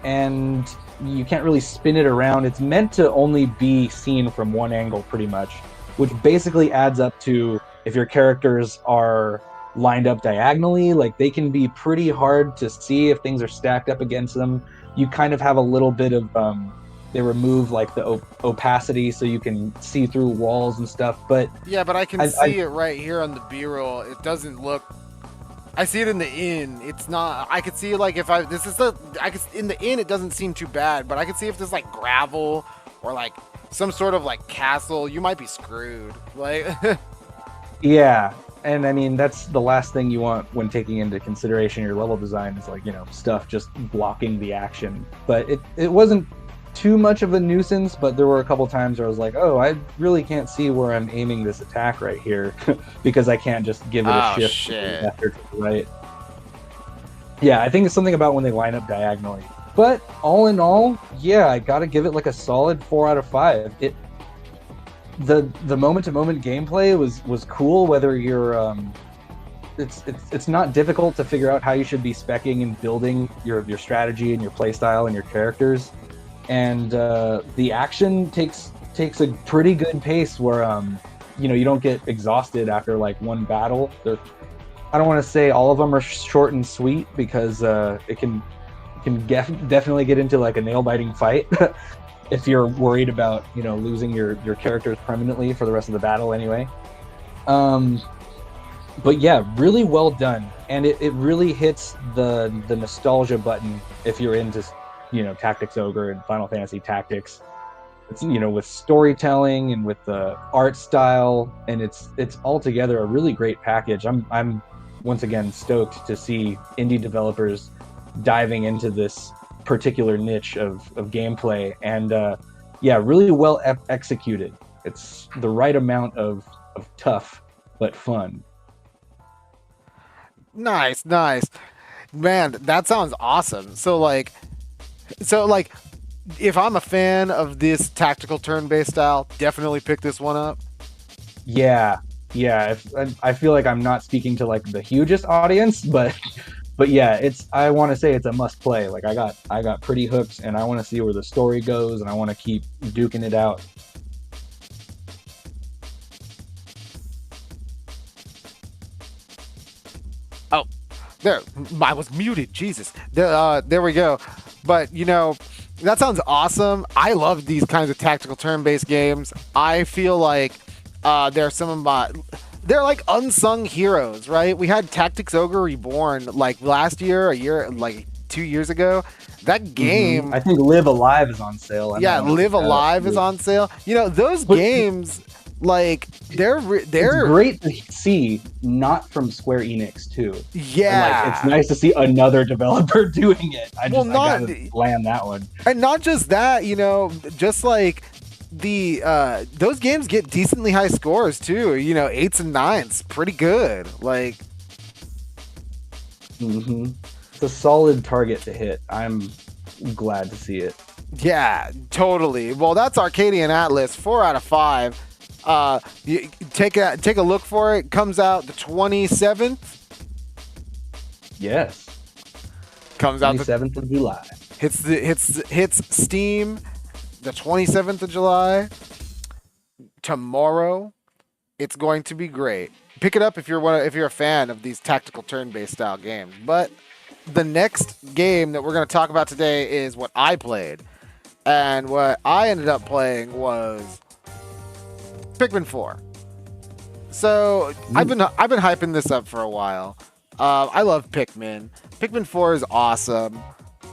and you can't really spin it around. It's meant to only be seen from one angle pretty much, which basically adds up to, if your characters are lined up diagonally, like they can be pretty hard to see if things are stacked up against them. You kind of have a little bit of they remove like the opacity so you can see through walls and stuff. But yeah, but I can see it right here on the B-roll. It doesn't look. I see it in the inn. It's not. I could see like if in the inn it doesn't seem too bad, but I could see if there's like gravel or like some sort of like castle, you might be screwed. Like. Yeah, and I mean that's the last thing you want when taking into consideration your level design is like, stuff just blocking the action. But it wasn't too much of a nuisance, but there were a couple times where I was like, oh, I really can't see where I'm aiming this attack right here because I can't just give it a shift left or to the right. Yeah, I think it's something about when they line up diagonally. But all in all, yeah, I gotta give it like a solid 4 out of 5. The moment-to-moment gameplay was cool. Whether you're it's not difficult to figure out how you should be speccing and building your strategy and your playstyle and your characters. And the action takes a pretty good pace where you don't get exhausted after like one battle. I don't want to say all of them are short and sweet because it can definitely get into like a nail-biting fight if you're worried about losing your characters permanently for the rest of the battle anyway. But yeah, really well done, and it really hits the nostalgia button if you're into Tactics Ogre and Final Fantasy Tactics. It's with storytelling and with the art style, and it's altogether a really great package. I'm once again stoked to see indie developers diving into this particular niche of gameplay, and really well executed. It's the right amount of tough but fun. Nice. Man, that sounds awesome. So if I'm a fan of this tactical turn-based style, definitely pick this one up. Yeah. I feel like I'm not speaking to like the hugest audience, but yeah, I want to say it's a must play. Like I got pretty hooked, and I want to see where the story goes, and I want to keep duking it out. Oh, there, I was muted. Jesus, there we go. But that sounds awesome. I love these kinds of tactical turn-based games. I feel like they're they're like unsung heroes, right? We had Tactics Ogre Reborn like last year, 2 years ago. That game, I think Live Alive is on sale. Live Alive is on sale. Those games, like they're it's great to see, not from Square Enix too. Yeah, and, it's nice to see another developer doing it. I gotta land that one. And not just that, just like those games get decently high scores too. 8s and 9s, pretty good. Like, it's a solid target to hit. I'm glad to see it. Yeah, totally. Well, that's Arcadian Atlas, 4 out of 5. You take a look for it. Comes out the 27th. Yes. Comes out 27th of July. Hits Steam the 27th of July. Tomorrow. It's going to be great. Pick it up if you're a fan of these tactical turn-based style games. But the next game that we're going to talk about today is what I played. And what I ended up playing was Pikmin 4. So I've been hyping this up for a while. I love Pikmin. Pikmin 4 is awesome.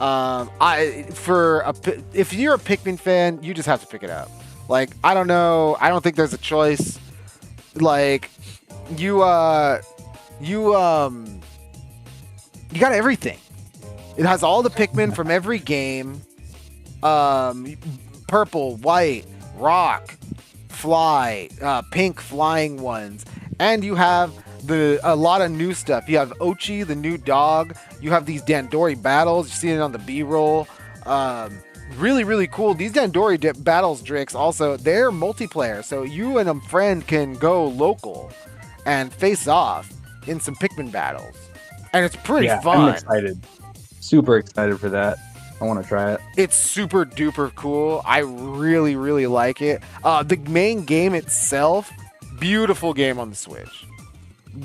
If you're a Pikmin fan, you just have to pick it up. Like, I don't know. I don't think there's a choice. Like, you got everything. It has all the Pikmin from every game. Purple, white, rock, fly, pink flying ones. And you have a lot of new stuff. You have Ochi, the new dog. You have these Dandori battles. You see it on the B-roll. Really, really cool. These Dandori battles, Drix, also, they're multiplayer. So you and a friend can go local and face off in some Pikmin battles. And it's pretty fun. I'm excited. Super excited for that. I want to try it. It's super duper cool. I really, really like it. The main game itself, beautiful game on the Switch.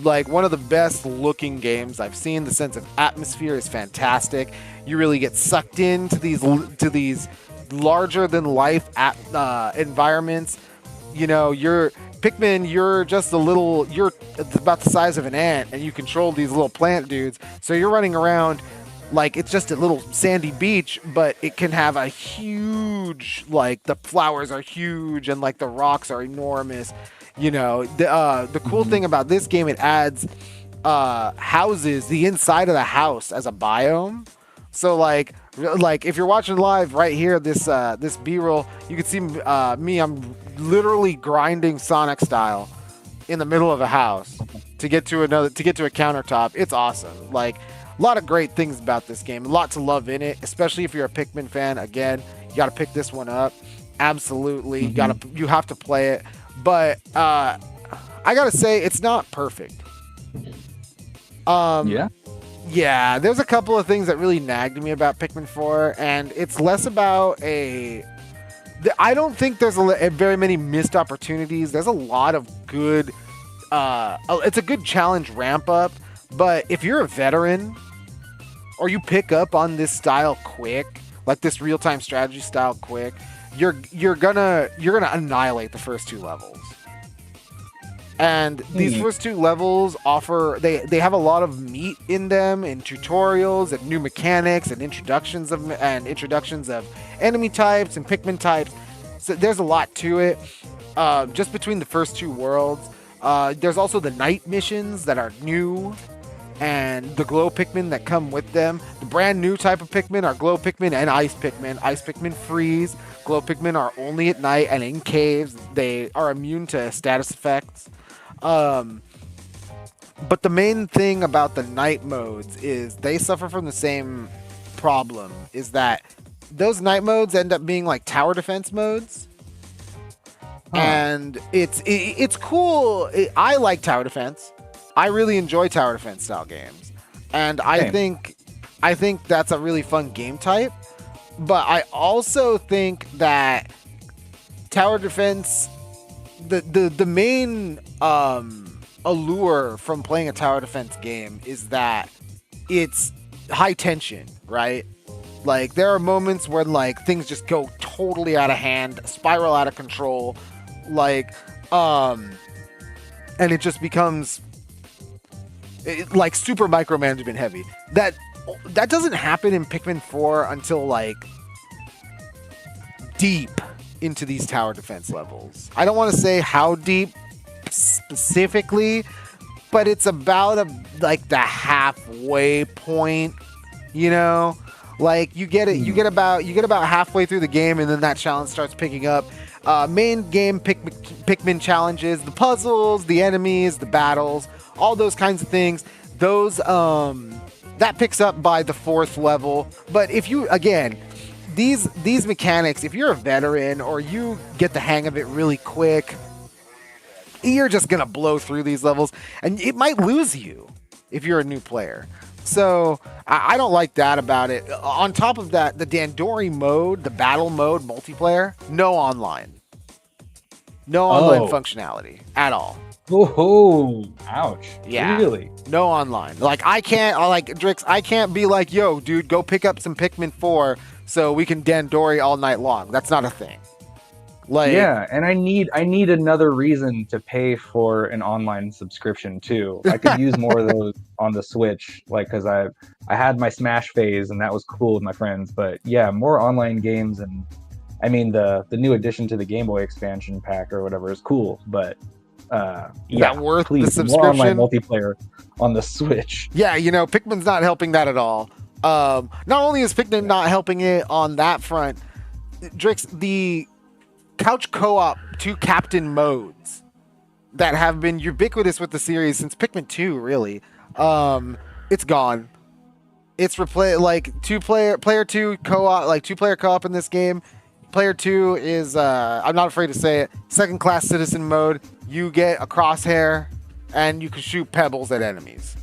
Like, one of the best looking games I've seen. The sense of atmosphere is fantastic. You really get sucked into these larger than life environments. You're Pikmin, you're about the size of an ant, and you control these little plant dudes. So you're running around like it's just a little sandy beach, but it can have a huge, like, the flowers are huge and like the rocks are enormous. The cool thing about this game, it adds houses, the inside of the house as a biome. So like if you're watching live right here, this B-roll, you can see me. I'm literally grinding Sonic style in the middle of a house to get to a countertop. It's awesome. Like, a lot of great things about this game. A lot to love in it, especially if you're a Pikmin fan. Again, you got to pick this one up. Absolutely, you have to play it. But I gotta say, it's not perfect. Yeah, there's a couple of things that really nagged me about Pikmin 4, and it's less about I don't think there's very many missed opportunities. There's a lot of good. It's a good challenge ramp up, But if you're a veteran, or you pick up on this style quick, like this real-time strategy style quick, you're gonna annihilate the first 2 levels. And these first 2 levels offer they have a lot of meat in them, in tutorials and new mechanics and introductions of enemy types and Pikmin types. So there's a lot to it. Just between the first 2 worlds, there's also the night missions that are new, and the glow Pikmin that come with them. The brand new type of Pikmin are glow Pikmin and ice Pikmin. Ice Pikmin freeze. Glow Pikmin are only at night and in caves. They are immune to status effects. But the main thing about the night modes is they suffer from the same problem, is that those night modes end up being like tower defense modes. And it's cool. I like tower defense. I really enjoy tower defense style games, and I think that's a really fun game type. But I also think that tower defense, the main allure from playing a tower defense game is that it's high tension, right? Like there are moments where like things just go totally out of hand, spiral out of control, like and it just becomes like super micromanagement heavy. That doesn't happen in Pikmin 4 until like deep into these tower defense levels. I don't want to say how deep specifically, but it's about like the halfway point, you know? Like you get about halfway through the game, and then that challenge starts picking up. Main game Pikmin challenges, the puzzles, the enemies, the battles, all those kinds of things. Those that picks up by the 4th level. But if you, again, these mechanics, if you're a veteran or you get the hang of it really quick, you're just gonna blow through these levels, and it might lose you if you're a new player. So I don't like that about it. On top of that, the Dandori mode, the battle mode multiplayer, no online functionality at all. Oh, ouch. Yeah. Really? No online. Like I can't be like, yo, dude, go pick up some Pikmin 4 so we can Dandori all night long. That's not a thing. Like, yeah, and I need another reason to pay for an online subscription too. I could use more of those on the Switch, like because I had my Smash phase and that was cool with my friends. But yeah, more online games, and I mean the new addition to the Game Boy expansion pack or whatever is cool. But yeah, that worth please, the more subscription? online multiplayer on the Switch. Yeah, you know, Pikmin's not helping that at all. Not only is Pikmin not helping it on that front, Drix, the couch co-op 2 captain modes that have been ubiquitous with the series since Pikmin 2, really, it's gone. It's replaced, like player 2 co-op, like 2-player co-op in this game. Player 2 is, I'm not afraid to say it, second-class citizen mode. You get a crosshair, and you can shoot pebbles at enemies.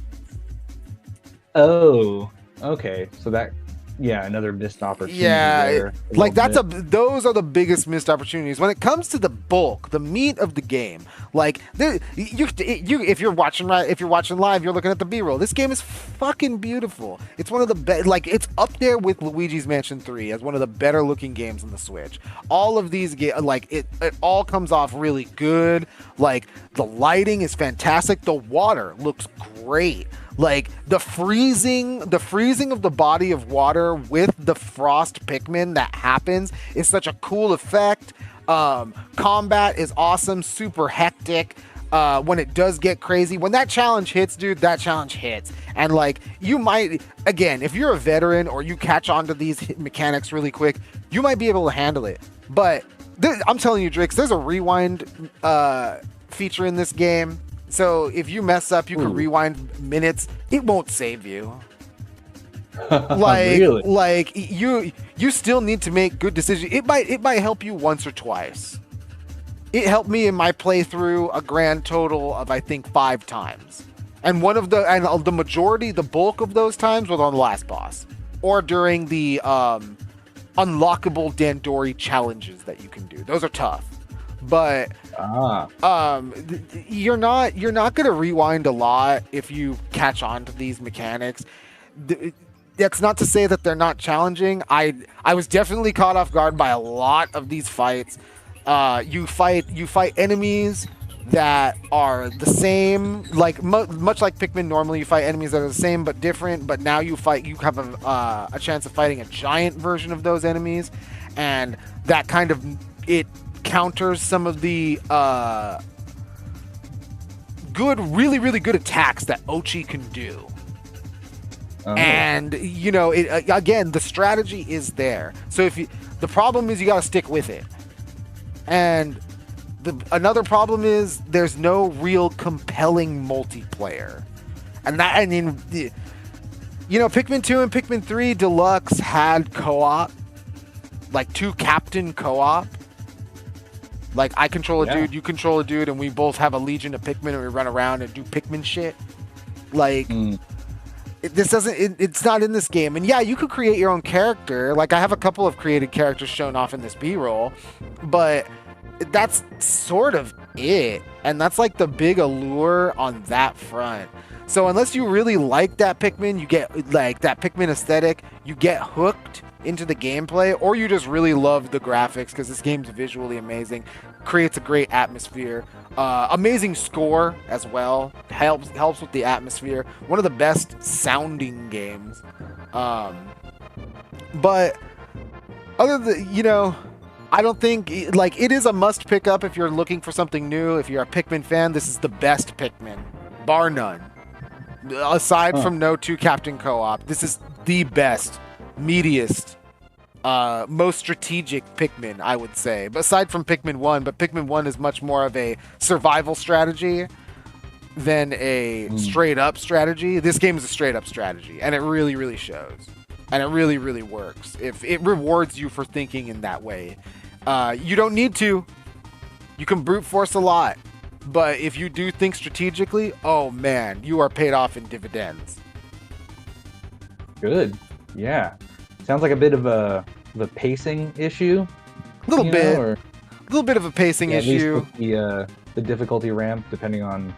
Oh, okay. So that, yeah, another missed opportunity. Yeah, there, like those are the biggest missed opportunities when it comes to the bulk, the meat of the game. Like if you're watching live, you're looking at the B-roll. This game is fucking beautiful. It's one of the best. Like it's up there with Luigi's Mansion 3 as one of the better looking games on the Switch. All of these like it all comes off really good. Like the lighting is fantastic. The water looks great. Like the freezing of the body of water with the frost Pikmin that happens is such a cool effect. Combat is awesome, super hectic. When it does get crazy, when that challenge hits, dude, that challenge hits. And like you might, again, if you're a veteran or you catch on to these mechanics really quick, you might be able to handle it. But I'm telling you, Drix, there's a rewind feature in this game. So if you mess up, you can rewind minutes. It won't save you. Like, really? like you still need to make good decisions. It might help you once or twice. It helped me in my playthrough a grand total of I think 5 times, and the majority, the bulk of those times was on the last boss or during the unlockable Dandori challenges that you can do. Those are tough. But you're not gonna rewind a lot if you catch on to these mechanics. That's not to say that they're not challenging. I was definitely caught off guard by a lot of these fights. You fight enemies that are the same, like much like Pikmin. Normally, you fight enemies that are the same but different. But now you have a chance of fighting a giant version of those enemies, and that kind of it counters some of the really, really good attacks that Ochi can do. And again, the strategy is there. So the problem is you got to stick with it. And another problem is there's no real compelling multiplayer. And Pikmin 2 and Pikmin 3 Deluxe had co-op, like 2 captain co-op. Like I control a dude, you control a dude, and we both have a legion of Pikmin and we run around and do Pikmin shit. Like it's not in this game. And yeah, you could create your own character. Like I have a couple of created characters shown off in this B-roll, but that's sort of it. And that's like the big allure on that front. So unless you really like that Pikmin, you get like that Pikmin aesthetic, you get hooked into the gameplay, or you just really love the graphics because this game's visually amazing, creates a great atmosphere, amazing score as well, helps with the atmosphere, one of the best sounding games. But other than, I don't think like it is a must pick up if you're looking for something new. If you're a Pikmin fan, this is the best Pikmin, bar none. Aside from no 2 captain co-op, this is the best, meatiest, most strategic Pikmin, I would say. But aside from Pikmin 1, but Pikmin 1 is much more of a survival strategy than a straight up strategy. This game is a straight up strategy, and it really, really shows. And it really, really works. If it rewards you for thinking in that way. You don't need to. You can brute force a lot. But if you do think strategically, oh man, you are paid off in dividends. Good. Yeah. Sounds like a bit of a pacing issue. A little bit. A little bit of a pacing issue. At least with the difficulty ramp, depending on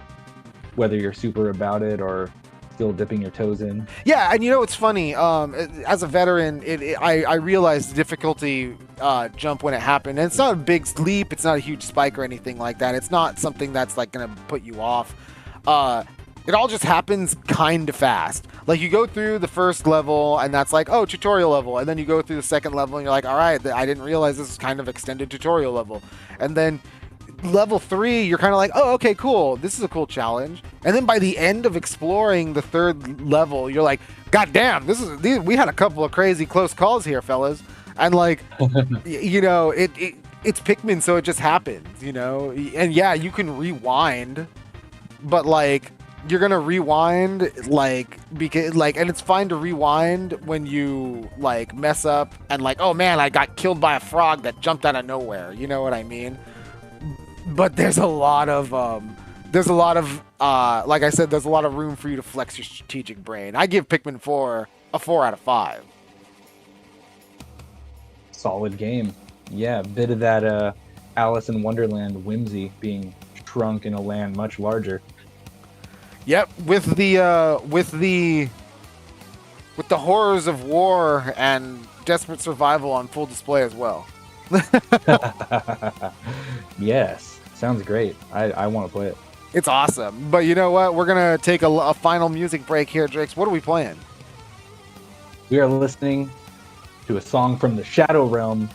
whether you're super about it or still dipping your toes in. Yeah, and it's funny. As a veteran, I realized the difficulty jump when it happened. And it's not a big leap. It's not a huge spike or anything like that. It's not something that's like going to put you off. It all just happens kind of fast. Like you go through the first level and that's like, oh, tutorial level. And then you go through the second level and you're like, all right, I didn't realize this was kind of extended tutorial level. And then level 3, you're kind of like, oh, okay, cool. This is a cool challenge. And then by the end of exploring the third level, you're like, God damn, we had a couple of crazy close calls here, fellas. And like, it's Pikmin, so it just happens, And yeah, you can rewind, but like, you're gonna rewind and it's fine to rewind when you like mess up and like, oh man, I got killed by a frog that jumped out of nowhere. You know what I mean? But there's a lot of like I said, there's a lot of room for you to flex your strategic brain. I give Pikmin 4 a 4 out of 5. Solid game. Yeah, a bit of that Alice in Wonderland whimsy being shrunk in a land much larger. Yep, with the horrors of war and desperate survival on full display as well. Yes, sounds great. I want to play it. It's awesome. But you know what? We're going to take a final music break here, Drakes. What are we playing? We are listening to a song from the Shadow Realm.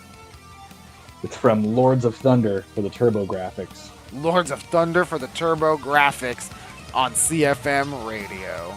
It's from Lords of Thunder for the TurboGrafx. Lords of Thunder for the TurboGrafx on CFM Radio.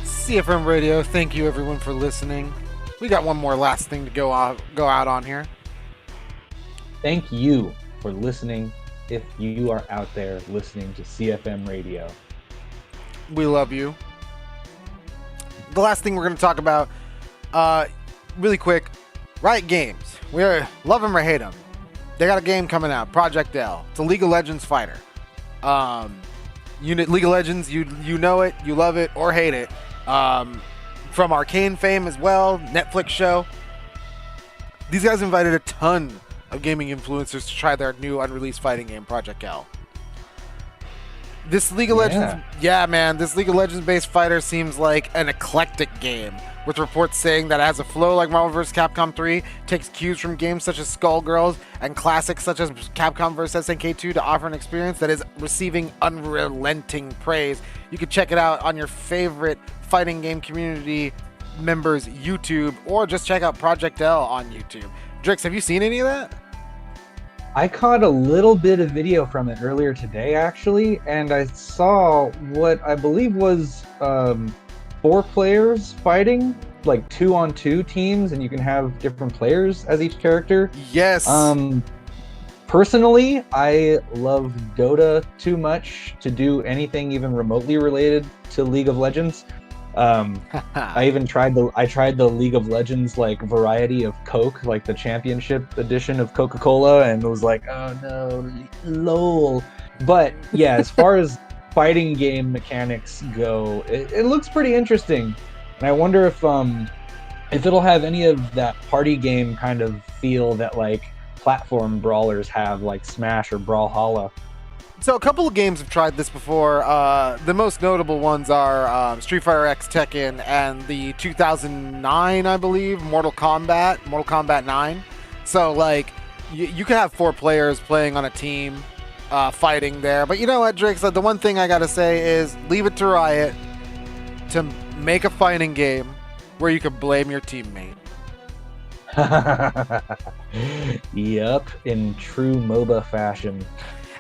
CFM Radio, thank you everyone for listening. We got one more last thing to go out on here. Thank you for listening. If you are out there listening to CFM Radio, we love you. The last thing we're going to talk about, really quick, Riot Games. We love them or hate them. They got a game coming out, Project L. It's a League of Legends fighter. League of Legends, you know it, you love it or hate it. From Arcane fame as well, Netflix show. These guys invited a ton of gaming influencers to try their new unreleased fighting game, Project L. This League of Legends, yeah, man, this League of Legends based fighter seems like an eclectic game, with reports saying that it has a flow like Marvel vs. Capcom 3, takes cues from games such as Skullgirls and classics such as Capcom vs. SNK 2 to offer an experience that is receiving unrelenting praise. You can check it out on your favorite fighting game community members' YouTube, or just check out Project L on YouTube. Drix, have you seen any of that? I caught a little bit of video from it earlier today, actually, and I saw what I believe was 4 players fighting, like 2-on-2 teams, and you can have different players as each character. Yes. Personally, I love Dota too much to do anything even remotely related to League of Legends. I even tried the League of Legends like variety of Coke, like the championship edition of Coca-Cola, and it was like, oh no, lol. But yeah, as far as fighting game mechanics go, it looks pretty interesting, and I wonder if it'll have any of that party game kind of feel that like platform brawlers have, like Smash or Brawlhalla. So a couple of games have tried this before. The most notable ones are Street Fighter X Tekken and the 2009, I believe, Mortal Kombat 9. So like you can have 4 players playing on a team, fighting there. But you know what, Drake? So the one thing I gotta say is leave it to Riot to make a fighting game where you can blame your teammate. Yep, in true MOBA fashion.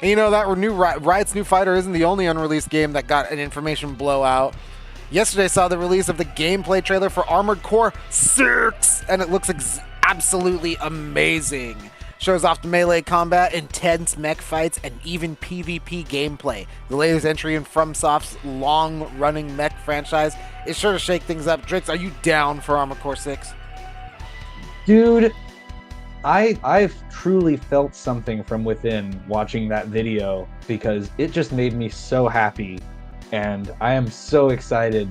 And you know that Riot's new fighter isn't the only unreleased game that got an information blowout. Yesterday saw the release of the gameplay trailer for Armored Core 6, and it looks absolutely amazing. Shows off the melee combat, intense mech fights, and even PvP gameplay. The latest entry in FromSoft's long-running mech franchise is sure to shake things up. Drix, are you down for Armored Core 6? Dude, I've truly felt something from within watching that video, because it just made me so happy, and I am so excited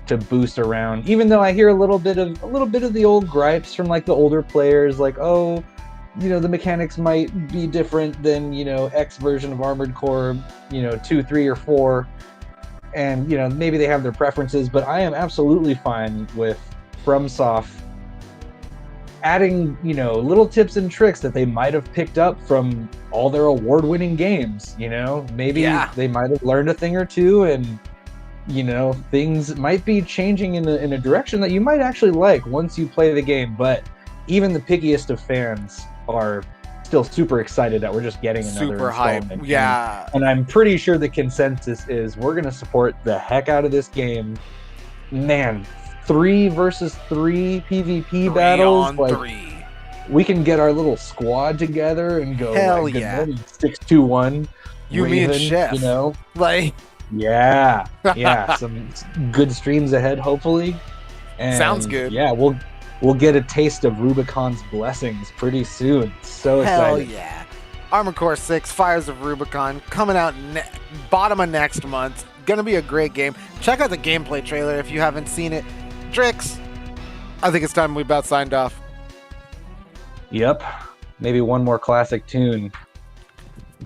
to boost around. Even though I hear a little bit of the old gripes from like the older players, like, oh, you know, the mechanics might be different than, you know, X version of Armored Core, you know, 2, 3, or 4, and you know, maybe they have their preferences, but I am absolutely fine with FromSoft adding, you know, little tips and tricks that they might have picked up from all their award-winning games. You know, maybe they might have learned a thing or two, and you know, things might be changing in a direction that you might actually like once you play the game. But even the pickiest of fans are still super excited that we're just getting another super hype. installment. Yeah, and I'm pretty sure the consensus is we're gonna support the heck out of this game. Man, 3 versus 3 PvP battles, on like 3. We can get our little squad together and go, Hell like, yeah. 6-2-1. You, me, and Chef. You know, like, yeah, some good streams ahead, hopefully. And sounds good. Yeah, we'll get a taste of Rubicon's blessings pretty soon. So hell excited. yeah. Armored Core 6, Fires of Rubicon, coming out bottom of next month. Gonna be a great game. Check out the gameplay trailer if you haven't seen it. Drix, I think it's time we about signed off. Yep. Maybe one more classic tune.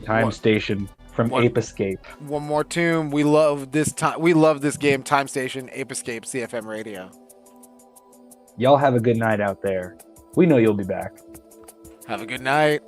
Time What? Station from What? Ape Escape. One more tune. We love this time. We love this game. Time Station, Ape Escape, CFM Radio. Y'all have a good night out there. We know you'll be back. Have a good night.